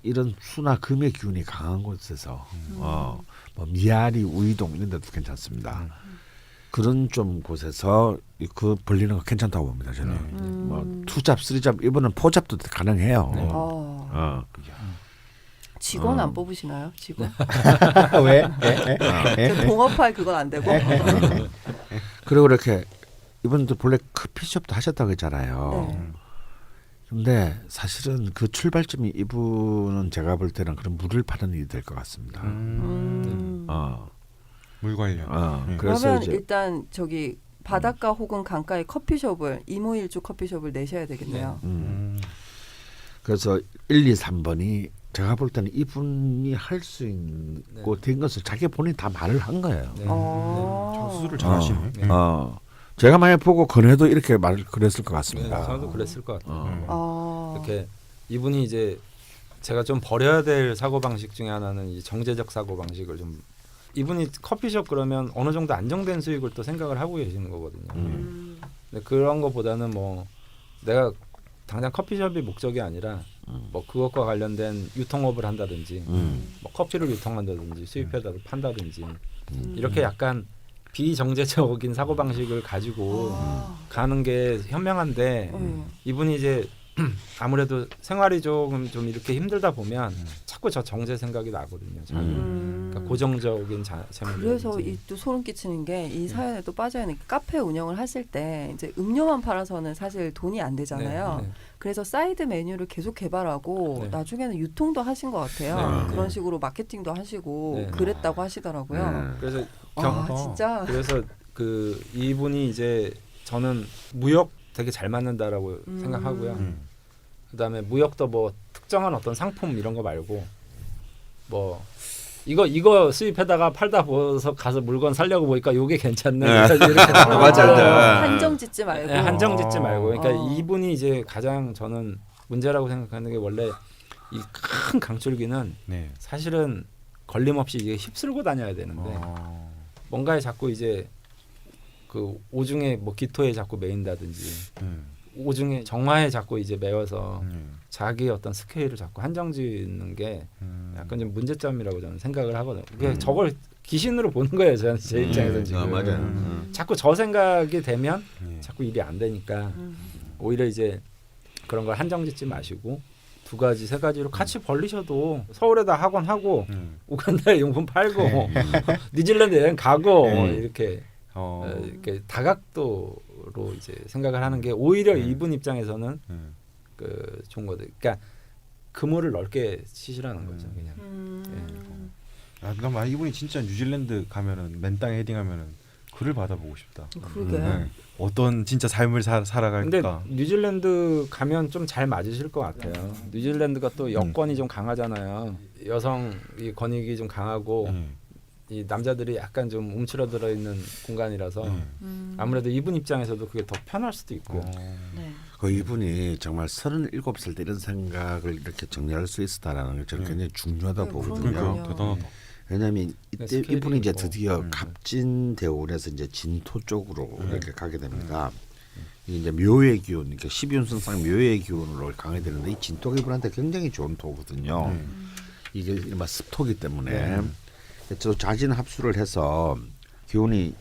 이런 수나 금의 기운이 강한 곳에서 뭐 미아리, 우이동 이런 데도 괜찮습니다. 그런 좀 곳에서 그 벌리는 거 괜찮다고 봅니다. 저는 뭐 투잡, 쓰리잡 이번은 포잡도 가능해요. 직원 안 뽑으시나요? 직원? 왜? 저 동업할 그건 안 되고. 그리고 이렇게 이분도 본래 커피숍도 하셨다고 했잖아요. 근데 사실은 그 출발점이 이분은 제가 볼 때는 그런 물을 파는 일이 될 것 같습니다. 물 관련. 그래서 그러면 이제 일단 저기 바닷가 혹은 강가에 커피숍을 이모일주 커피숍을 내셔야 되겠네요. 그래서 1, 2, 3번이 제가 볼 때는 이분이 할 수 있고 된 것을 자기 본인이 다 말을 한 거예요. 수술을 잘하시네. 제가 많이 보고 건해도 이렇게 말을 그랬을 것 같습니다. 저도 그랬을 것 같아요. 이렇게 이분이 이제 제가 좀 버려야 될 사고 방식 중에 하나는 이 정제적 사고 방식을 좀 이분이 커피숍 그러면 어느 정도 안정된 수익을 또 생각을 하고 계시는 거거든요. 근데 그런 거보다는 뭐 내가 당장 커피숍이 목적이 아니라 뭐 그것과 관련된 유통업을 한다든지 뭐 커피를 유통한다든지 수입해다 판다든지 이렇게 약간 비정제적인 사고 방식을 가지고 가는 게 현명한데 이분이 이제 아무래도 생활이 조금 좀 이렇게 힘들다 보면 자꾸 저 정제 생각이 나거든요. 그러니까 고정적인 재물. 그래서 이 또 소름 끼치는 게 이 사연에 또 빠져 있는 게 카페 운영을 하실 때 이제 음료만 팔아서는 사실 돈이 안 되잖아요. 네, 네. 그래서 사이드 메뉴를 계속 개발하고 네. 나중에는 유통도 하신 것 같아요. 네, 그런 네. 식으로 마케팅도 하시고 네. 그랬다고 하시더라고요. 그래서 진짜. 그래서 그 이분이 이제 저는 무역 되게 잘 맞는다라고 생각하고요. 그다음에 무역도 뭐 특정한 어떤 상품 이런 거 말고 뭐 이거 수입해다가 팔다 보서 가서 물건 살려고 보니까 요게 괜찮네. 이렇게 맞아요. 한정 짓지 말고. 네, 한정 짓지 말고. 그러니까 어. 이분이 이제 가장 저는 문제라고 생각하는 게 원래 이 큰 강줄기는 네. 사실은 걸림없이 이게 휩쓸고 다녀야 되는데 뭔가에 자꾸 이제 그 오중에 뭐 기토에 자꾸 매인다든지 오중에 정화에 자꾸 이제 매여서 자기의 어떤 스케일을 자꾸 한정짓는 게 약간 좀 문제점이라고 저는 생각을 하거든요. 그게 저걸 귀신으로 보는 거예요. 저는 제 입장에서는 지금. 맞아요. 자꾸 저 생각이 되면 자꾸 일이 안 되니까 오히려 이제 그런 걸 한정짓지 마시고 두 가지 세 가지로 같이 벌리셔도 서울에다 학원 하고 우간다에 용품 팔고 뉴질랜드 여행 가고 이렇게 이렇게 다각도로 이제 생각을 하는 게 오히려 이분 입장에서는 그 좋은 거죠. 그러니까 그물을 넓게 치시라는 거죠, 그냥. 아, 나 이분이 진짜 뉴질랜드 가면은 맨 땅에 헤딩하면은 글을 받아보고 싶다. 그러게. 어떤 진짜 삶을 근데 살아갈까. 뉴질랜드 가면 좀 잘 맞으실 것 같아요. 뉴질랜드가 또 여권이 좀 강하잖아요. 여성 이 권익이 좀 강하고 이 남자들이 약간 좀 움츠러들어 있는 공간이라서 아무래도 이분 입장에서도 그게 더 편할 수도 있고요. 네. 그 이분이 정말 37살 때 이런 생각을 이렇게 정리할 수 있었다라는 게 저는 굉장히 중요하다 네, 보거든요. 그러니까요. 대단하다. 왜냐하면 이때 스케일이 이분이 이제 있고. 드디어 갑진 대원에서 이제 진토 쪽으로 이렇게 가게 됩니다. 이제 묘의 기운, 그러니까 12운성상 묘의 기운으로 강하게 되는데 이 진토가 이분한테 굉장히 좋은 토거든요. 이게 이른바 습토기 때문에 저 자진 합수를 해서 기운이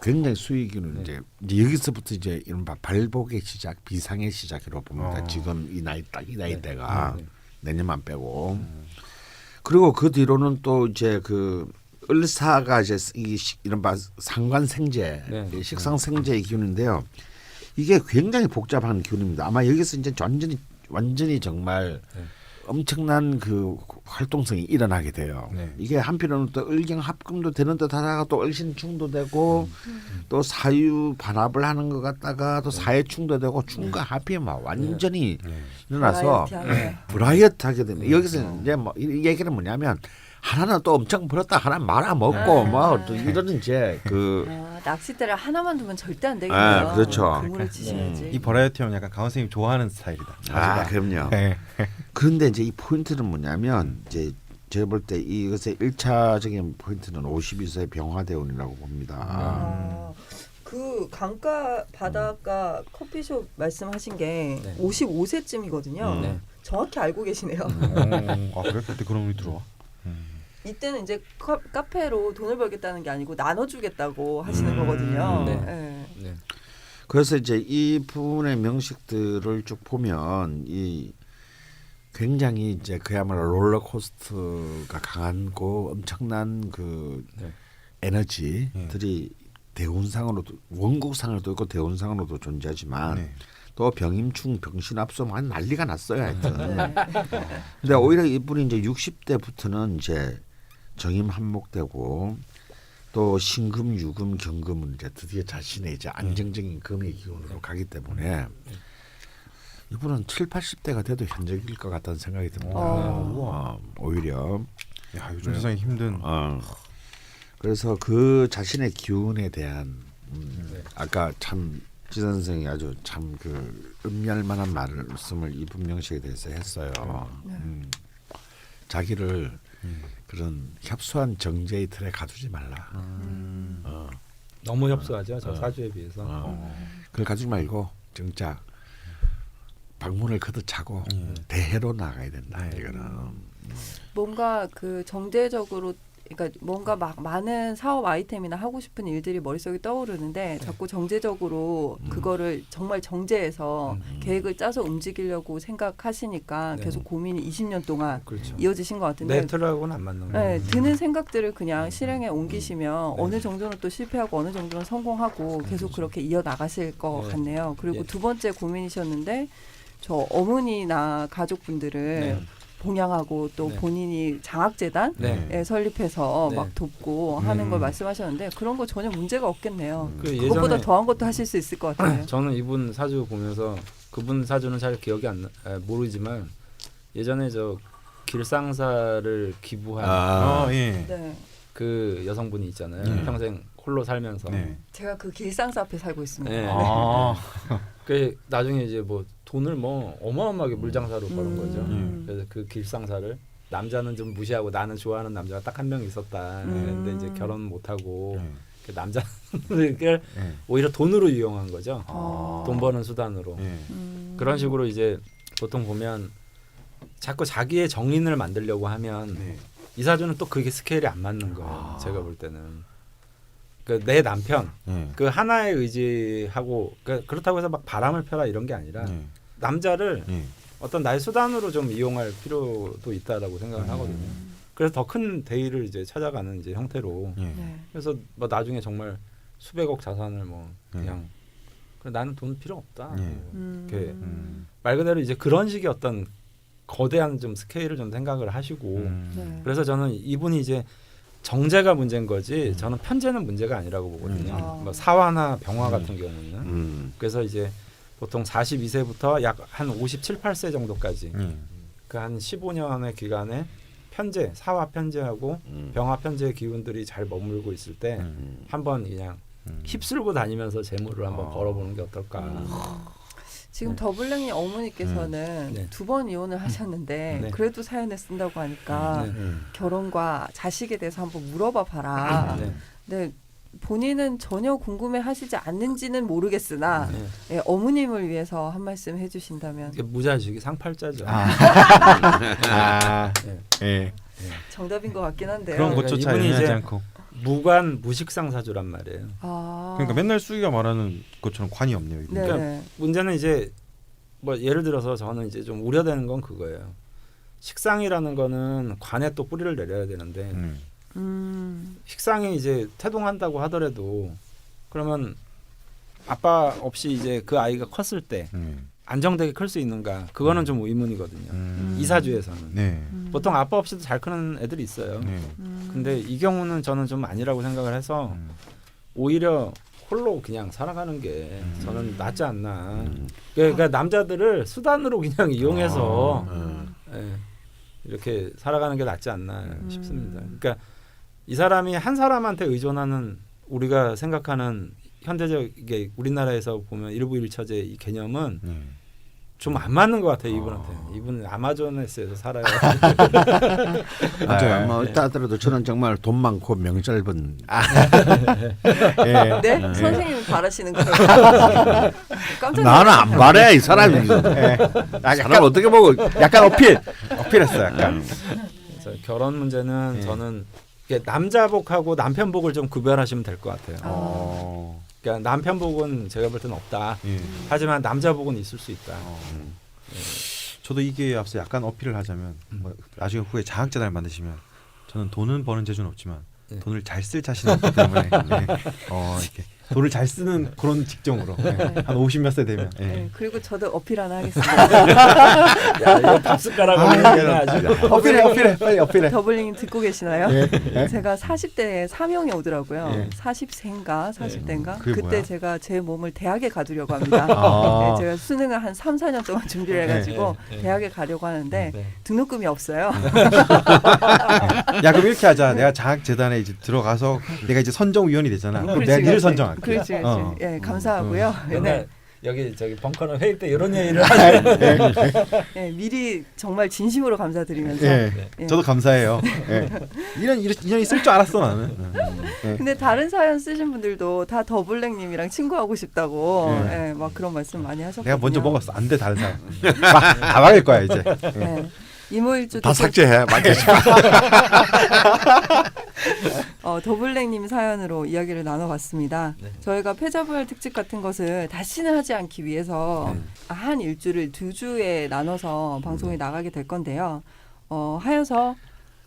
굉장히 수익기는 이제 여기서부터 이제 이른바 발복의 시작, 비상의 시작이라고 봅니다. 지금 이 나이 딱 이 나이 때가 내년만 빼고. 그리고 그 뒤로는 또 이제 그 을사가 이제 이 이른바 상관생재, 식상생재의 기운인데요. 이게 굉장히 복잡한 기운입니다. 아마 여기서 이제 완전히 정말 엄청난 그 활동성이 일어나게 돼요. 이게 한편으로는 또 을경합금도 되는 듯 하다가 또 을신충도 되고 또 사유 반합을 하는 것 같다가 또 사해충도 되고 충과 합이 막 완전히 일어나서 브라이어트하게 됩니다. 여기서 이제 뭐 이 얘기는 뭐냐면 하나는 또 엄청 벌었다 하나는 말아먹고 뭐 또 이런 이제 그 낚싯대를 하나만 두면 절대 안 되겠네요. 그렇죠. 그물을 치셔야지. 이 버라이어티는 약간 강원 선생님 좋아하는 스타일이다. 그럼요. 네. 그런데 이제 이 포인트는 뭐냐면 이제 제가 볼 때 이것의 1차적인 포인트는 52세 병화대운이라고 봅니다. 그 강가 바닷가 커피숍 말씀하신 게 55세쯤이거든요. 네. 정확히 알고 계시네요. 아 그래? 그때 그런 운이 들어와? 이때는 이제 카페로 돈을 벌겠다는 게 아니고 나눠주겠다고 하시는 거거든요. 네. 네. 네. 그래서 이제 이 부분의 명식들을 쭉 보면 이 굉장히 이제 그야말로 롤러코스터가 강하고 엄청난 그 에너지들이 대운상으로도 원국상으로도 있고 대운상으로도 존재하지만 또 병임충, 병신합성 한 난리가 났어요. 하여튼. 근데 오히려 이분이 이제 60대부터는 이제 정임 한목되고 또 신금, 유금, 경금은 이제 드디어 자신의 이제 안정적인 금의 기운으로 가기 때문에 이분은 7, 80대가 돼도 현적일 것 같다는 생각이 듭니다. 오히려 야 요즘 세상에 힘든. 그래서 그 자신의 기운에 대한 아까 참 지선 선생이 아주 참 그 음미할 만한 말씀을 이분 명식에 대해서 했어요. 자기를 그런 협소한 정제의 틀에 가두지 말라. 너무 협소하죠. 저 사주에 비해서. 그걸 가지지 말고 정작 방문을 걷어차고 대해로 나가야 된다. 이거는 뭔가 그 정제적으로 그러니까 뭔가 막 많은 사업 아이템이나 하고 싶은 일들이 머릿속에 떠오르는데 자꾸 정제적으로 그거를 정말 정제해서 계획을 짜서 움직이려고 생각하시니까 네. 계속 고민이 20년 동안 그렇죠. 이어지신 것 같은데 내 틀하고는 안 맞는 네, 거예요. 드는 생각들을 그냥 실행에 옮기시면 네. 어느 정도는 또 실패하고 어느 정도는 성공하고 계속 그렇게 이어 나가실 것 네. 같네요. 그리고 예. 두 번째 고민이셨는데 저 어머니나 가족분들을 네. 봉양하고 또 네. 본인이 장학재단 네. 에 설립해서 네. 막 돕고 하는 걸 말씀하셨는데 그런 거 전혀 문제가 없겠네요. 그 그것보다 예전에 더한 것도 하실 수 있을 것 같아요. 저는 이분 사주 보면서 그분 사주는 잘 기억이 모르지만 예전에 저 길상사를 기부한 예. 네. 그 여성분이 있잖아요. 네. 평생 홀로 살면서. 네. 제가 그 길상사 앞에 살고 있습니다. 네. 아. 그 나중에 이제 뭐 돈을 뭐 어마어마하게 물장사로 버는 거죠. 그래서 그 길상사를 남자는 좀 무시하고 나는 좋아하는 남자가 딱 한 명 있었다. 근데 이제 결혼 못 하고 그 남자를 오히려 돈으로 이용한 거죠. 돈 버는 수단으로. 그런 식으로 이제 보통 보면 자꾸 자기의 정인을 만들려고 하면 이 사주는 또 그게 스케일이 안 맞는 거예요. 제가 볼 때는. 그 내 남편 그 하나에 의지하고 그렇다고 해서 막 바람을 펴라 이런 게 아니라 남자를 어떤 나의 수단으로 좀 이용할 필요도 있다라고 생각을 하거든요. 그래서 더 큰 대의를 이제 찾아가는 이제 형태로. 네. 그래서 뭐 나중에 정말 수백억 자산을 뭐 그냥 그래, 나는 돈 필요 없다. 이렇게 말 그대로 이제 그런 식의 어떤 거대한 좀 스케일을 좀 생각을 하시고 네. 그래서 저는 이분이 이제 정제가 문제인 거지 저는 편제는 문제가 아니라고 보거든요. 뭐 사화나 병화 같은 경우는 그래서 이제 보통 42세부터 약 한 57, 8세 정도까지 그 한 15년의 기간에 편제, 사화 편제하고 병화 편제의 기운들이 잘 머물고 있을 때 한번 그냥 휩쓸고 다니면서 재물을 한번 벌어보는 게 어떨까. 지금 더블랭이 어머니께서는 네. 두 번 이혼을 하셨는데 네. 그래도 사연을 쓴다고 하니까 네. 결혼과 자식에 대해서 한번 물어봐 봐라. 네. 네. 본인은 전혀 궁금해하시지 않는지는 모르겠으나 네. 예, 어머님을 위해서 한 말씀 해주신다면 이게 무자식이 상팔자죠. 예. 정답인 것 같긴 한데요. 그런 것조차 이분이 애매하지 이제 않고. 무관 무식상사주란 말이에요. 아. 그러니까 맨날 수기가 말하는 것처럼 관이 없네요. 이분. 네. 그러니까 문제는 이제 뭐 예를 들어서 저는 이제 좀 우려되는 건 그거예요. 식상이라는 거는 관에 또 뿌리를 내려야 되는데 식상이 이제 태동한다고 하더라도 그러면 아빠 없이 이제 그 아이가 컸을 때 안정되게 클 수 있는가 그거는 좀 의문이거든요. 이 사주에서는 네. 보통 아빠 없이도 잘 크는 애들이 있어요. 네. 근데 이 경우는 저는 좀 아니라고 생각을 해서 오히려 홀로 그냥 살아가는 게 저는 낫지 않나. 그러니까 남자들을 수단으로 그냥 이용해서 예, 이렇게 살아가는 게 낫지 않나 싶습니다. 그러니까 이 사람이 한 사람한테 의존하는 우리가 생각하는 현대적인 우리나라에서 보면 일부일처제 이 개념은 좀 안 맞는 것 같아요. 이분한테. 이분은 아마존에서 살아요. 맞아요. 뭐 어따 하더라도 저는 정말 돈 많고 명 짧은 예. 네? 선생님이 바라시는 거예요. 깜짝 나는 안 말해 이 사람이. 예. 사람 어떻게 보고 약간 어필했어 약간. 그래서 결혼 문제는 저는 이게 남자복하고 남편복을 좀 구별하시면 될 것 같아요. 그러니까 남편복은 제가 볼 때는 없다. 예. 하지만 남자복은 있을 수 있다. 저도 이게 앞서 약간 어필을 하자면 뭐 나중에 후에 장학재단을 만드시면 저는 돈은 버는 재주는 없지만 돈을 잘 쓸 자신이 없기 때문에 이렇게 돈을 잘 쓰는 그런 직종으로 한 50몇 세 되면 네, 그리고 저도 어필 하나 하겠습니다. 야, 이거 밥숟가락으로 아주 어필해 빨리 어필해. 더블링 듣고 계시나요? 예. 제가 40대에 사명이 오더라고요. 예. 40세인가 40대인가 그게 그때 뭐야? 제가 제 몸을 대학에 가두려고 합니다. 아. 네, 제가 수능을 한 3, 4년 동안 준비를 해가지고 대학에 가려고 하는데 네. 등록금이 없어요. 야 그럼 이렇게 하자. 내가 장학재단에 이제 들어가서 내가 이제 선정위원이 되잖아. 그럼 내가 니를 선정할게. 그렇지. 예, 감사하고요. 네. 여기 저기 벙커는 회의 때 이런 얘기를 하시는 예, 미리 정말 진심으로 감사드리면서. 예. 예. 저도 감사해요. 예. 이런 인연이 있을 줄 알았어 나는. 근데 다른 사연 쓰신 분들도 다 더블랙님이랑 친구하고 싶다고 예, 막 그런 말씀 많이 하셨거든요. 내가 먼저 먹었어. 안 돼 다른 사람. 다 막을 거야 이제. 예. 이모일주 다 삭제해. 맞겠지. 더블랙님 사연으로 이야기를 나눠봤습니다. 네. 저희가 패자부활 특집 같은 것을 다시는 하지 않기 위해서 한 일주를 2주에 나눠서 방송에 나가게 될 건데요. 하여서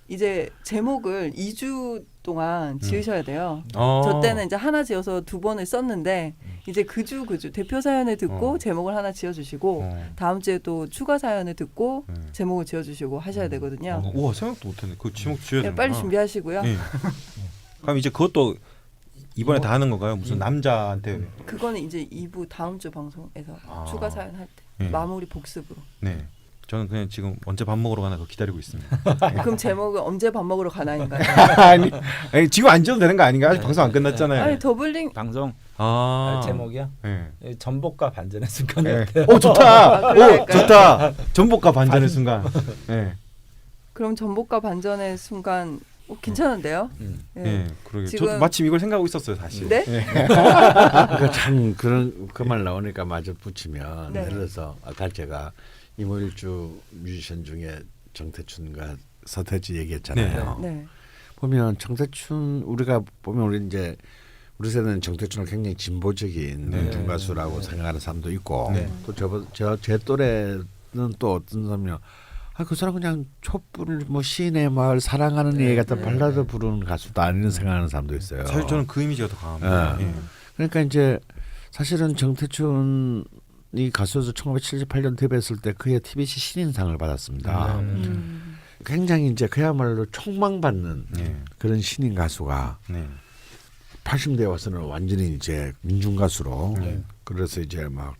이제 제목을 2주 동안 지으셔야 돼요. 저 때는 이제 하나 지어서 2번을 썼는데 이제 그주 대표 사연을 듣고 제목을 하나 지어주시고 다음 주에 또 추가 사연을 듣고 제목을 지어주시고 하셔야 되거든요. 우와 생각도 못했네. 그 제목 지어야 네, 되나? 빨리 준비하시고요. 예. 그럼 이제 그것도 이번에 다 하는 건가요? 무슨 남자한테? 그거는 이제 2부 다음 주 방송에서 아. 추가 사연 할 때 예. 마무리 복습으로. 네. 저는 그냥 지금 언제 밥 먹으러 가나 그거 기다리고 있습니다. 그럼 제목은 언제 밥 먹으러 가나인가요? 아니 지금 안 지어도 되는 거 아닌가? 아직 방송 안 끝났잖아요. 아니 더블링 방송 제목이요? 네. 전복과 반전의 순간이요. 네. 오 좋다. 아, 오 그럴까요? 좋다. 전복과 반전의 순간. 네. 그럼 전복과 반전의 순간 괜찮은데요? 네. 예. 그러게. 지금- 저 마침 이걸 생각하고 있었어요 사실. 네? 그러니까 참 그런 그 말 나오니까 마저 붙이면 네. 예를 들어서 아까 제가 이모일주 뮤지션 중에 정태춘과 서태지 얘기했잖아요. 네. 보면 정태춘 우리가 보면 우리 세대는 정태춘을 굉장히 진보적인 네. 중가수라고 생각하는 사람도 있고 네. 또 제 또래는 또 어떤 사람이요. 그 사람 그냥 촛불 뭐 시인의 마을 사랑하는 얘기 같은 발라드 부르는 가수도 아니는 생각하는 사람도 있어요. 사실 저는 그 이미지가 더 강합니다. 예. 예. 그러니까 이제 사실은 정태춘이 가수에서 1978년 데뷔했을 때 그의 TBC 신인상을 받았습니다. 굉장히 이제 그야말로 촉망받는 네. 그런 신인 가수가 네. 80대 와서는 완전히 이제 민중 가수로 네. 그래서 이제 막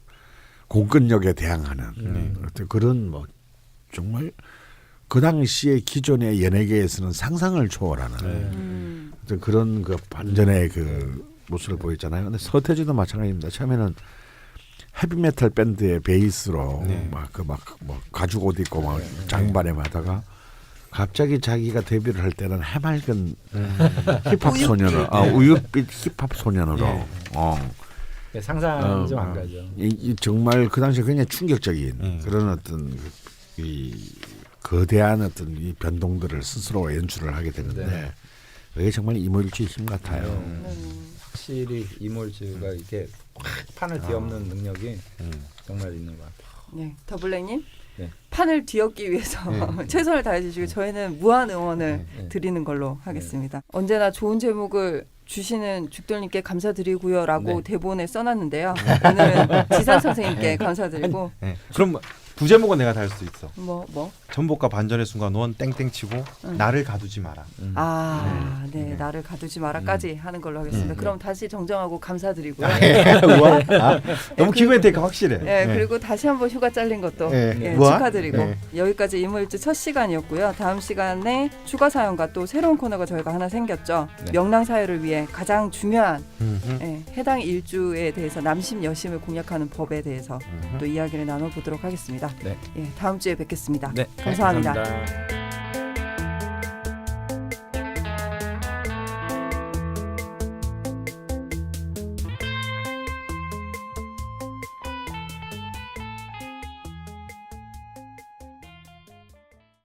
공권력에 대항하는 어떤 그런 뭐 정말 그 당시에 기존의 연예계에서는 상상을 초월하는 어떤 그런 그 반전의 그 모습을 보였잖아요. 근데 서태지도 마찬가지입니다. 처음에는 헤비메탈 밴드의 베이스로 네. 뭐 가죽 옷 입고 막 장발에 마다가 갑자기 자기가 데뷔를 할 때는 해맑은 힙합 소년으로 우윳빛 힙합 소년으로 네, 상상 좀 안 가죠. 이 정말 그 당시에 굉장히 충격적인 그런 어떤 이 거대한 어떤 이 변동들을 스스로 연출을 하게 되는데 네. 이게 정말 이모일주의 힘 같아요. 확실히 이몰즈가 이렇게 확 판을 뒤엎는 능력이 정말 있는 것 같아요. 네. 더블랙님 네. 판을 뒤엎기 위해서 최선을 다해주시고 저희는 무한 응원을 네. 드리는 걸로 하겠습니다. 언제나 좋은 제목을 주시는 죽돌님께 감사드리고요라고 네. 대본에 써놨는데요. 오늘은 지산 선생님께 감사드리고 네. 그럼 부제목은 내가 다 할 수 있어. 뭐? 전복과 반전의 순간 넌 땡땡 치고 나를 가두지 마라. 네, 나를 가두지 마라까지 하는 걸로 하겠습니다. 그럼 다시 정정하고 감사드리고요. 우와. 너무 기브앤테이크 확실해. 네, 그리고 다시 한번 휴가 잘린 것도 네. 우와. 축하드리고 네. 여기까지 이모일주 첫 시간이었고요. 다음 시간에 추가 사연과 또 새로운 코너가 저희가 하나 생겼죠. 네. 명랑 사회를 위해 가장 중요한 음흠. 해당 일주에 대해서 남심 여심을 공략하는 법에 대해서 또 이야기를 나눠보도록 하겠습니다. 네. 다음 주에 뵙겠습니다. 네, 감사합니다. 감사합니다.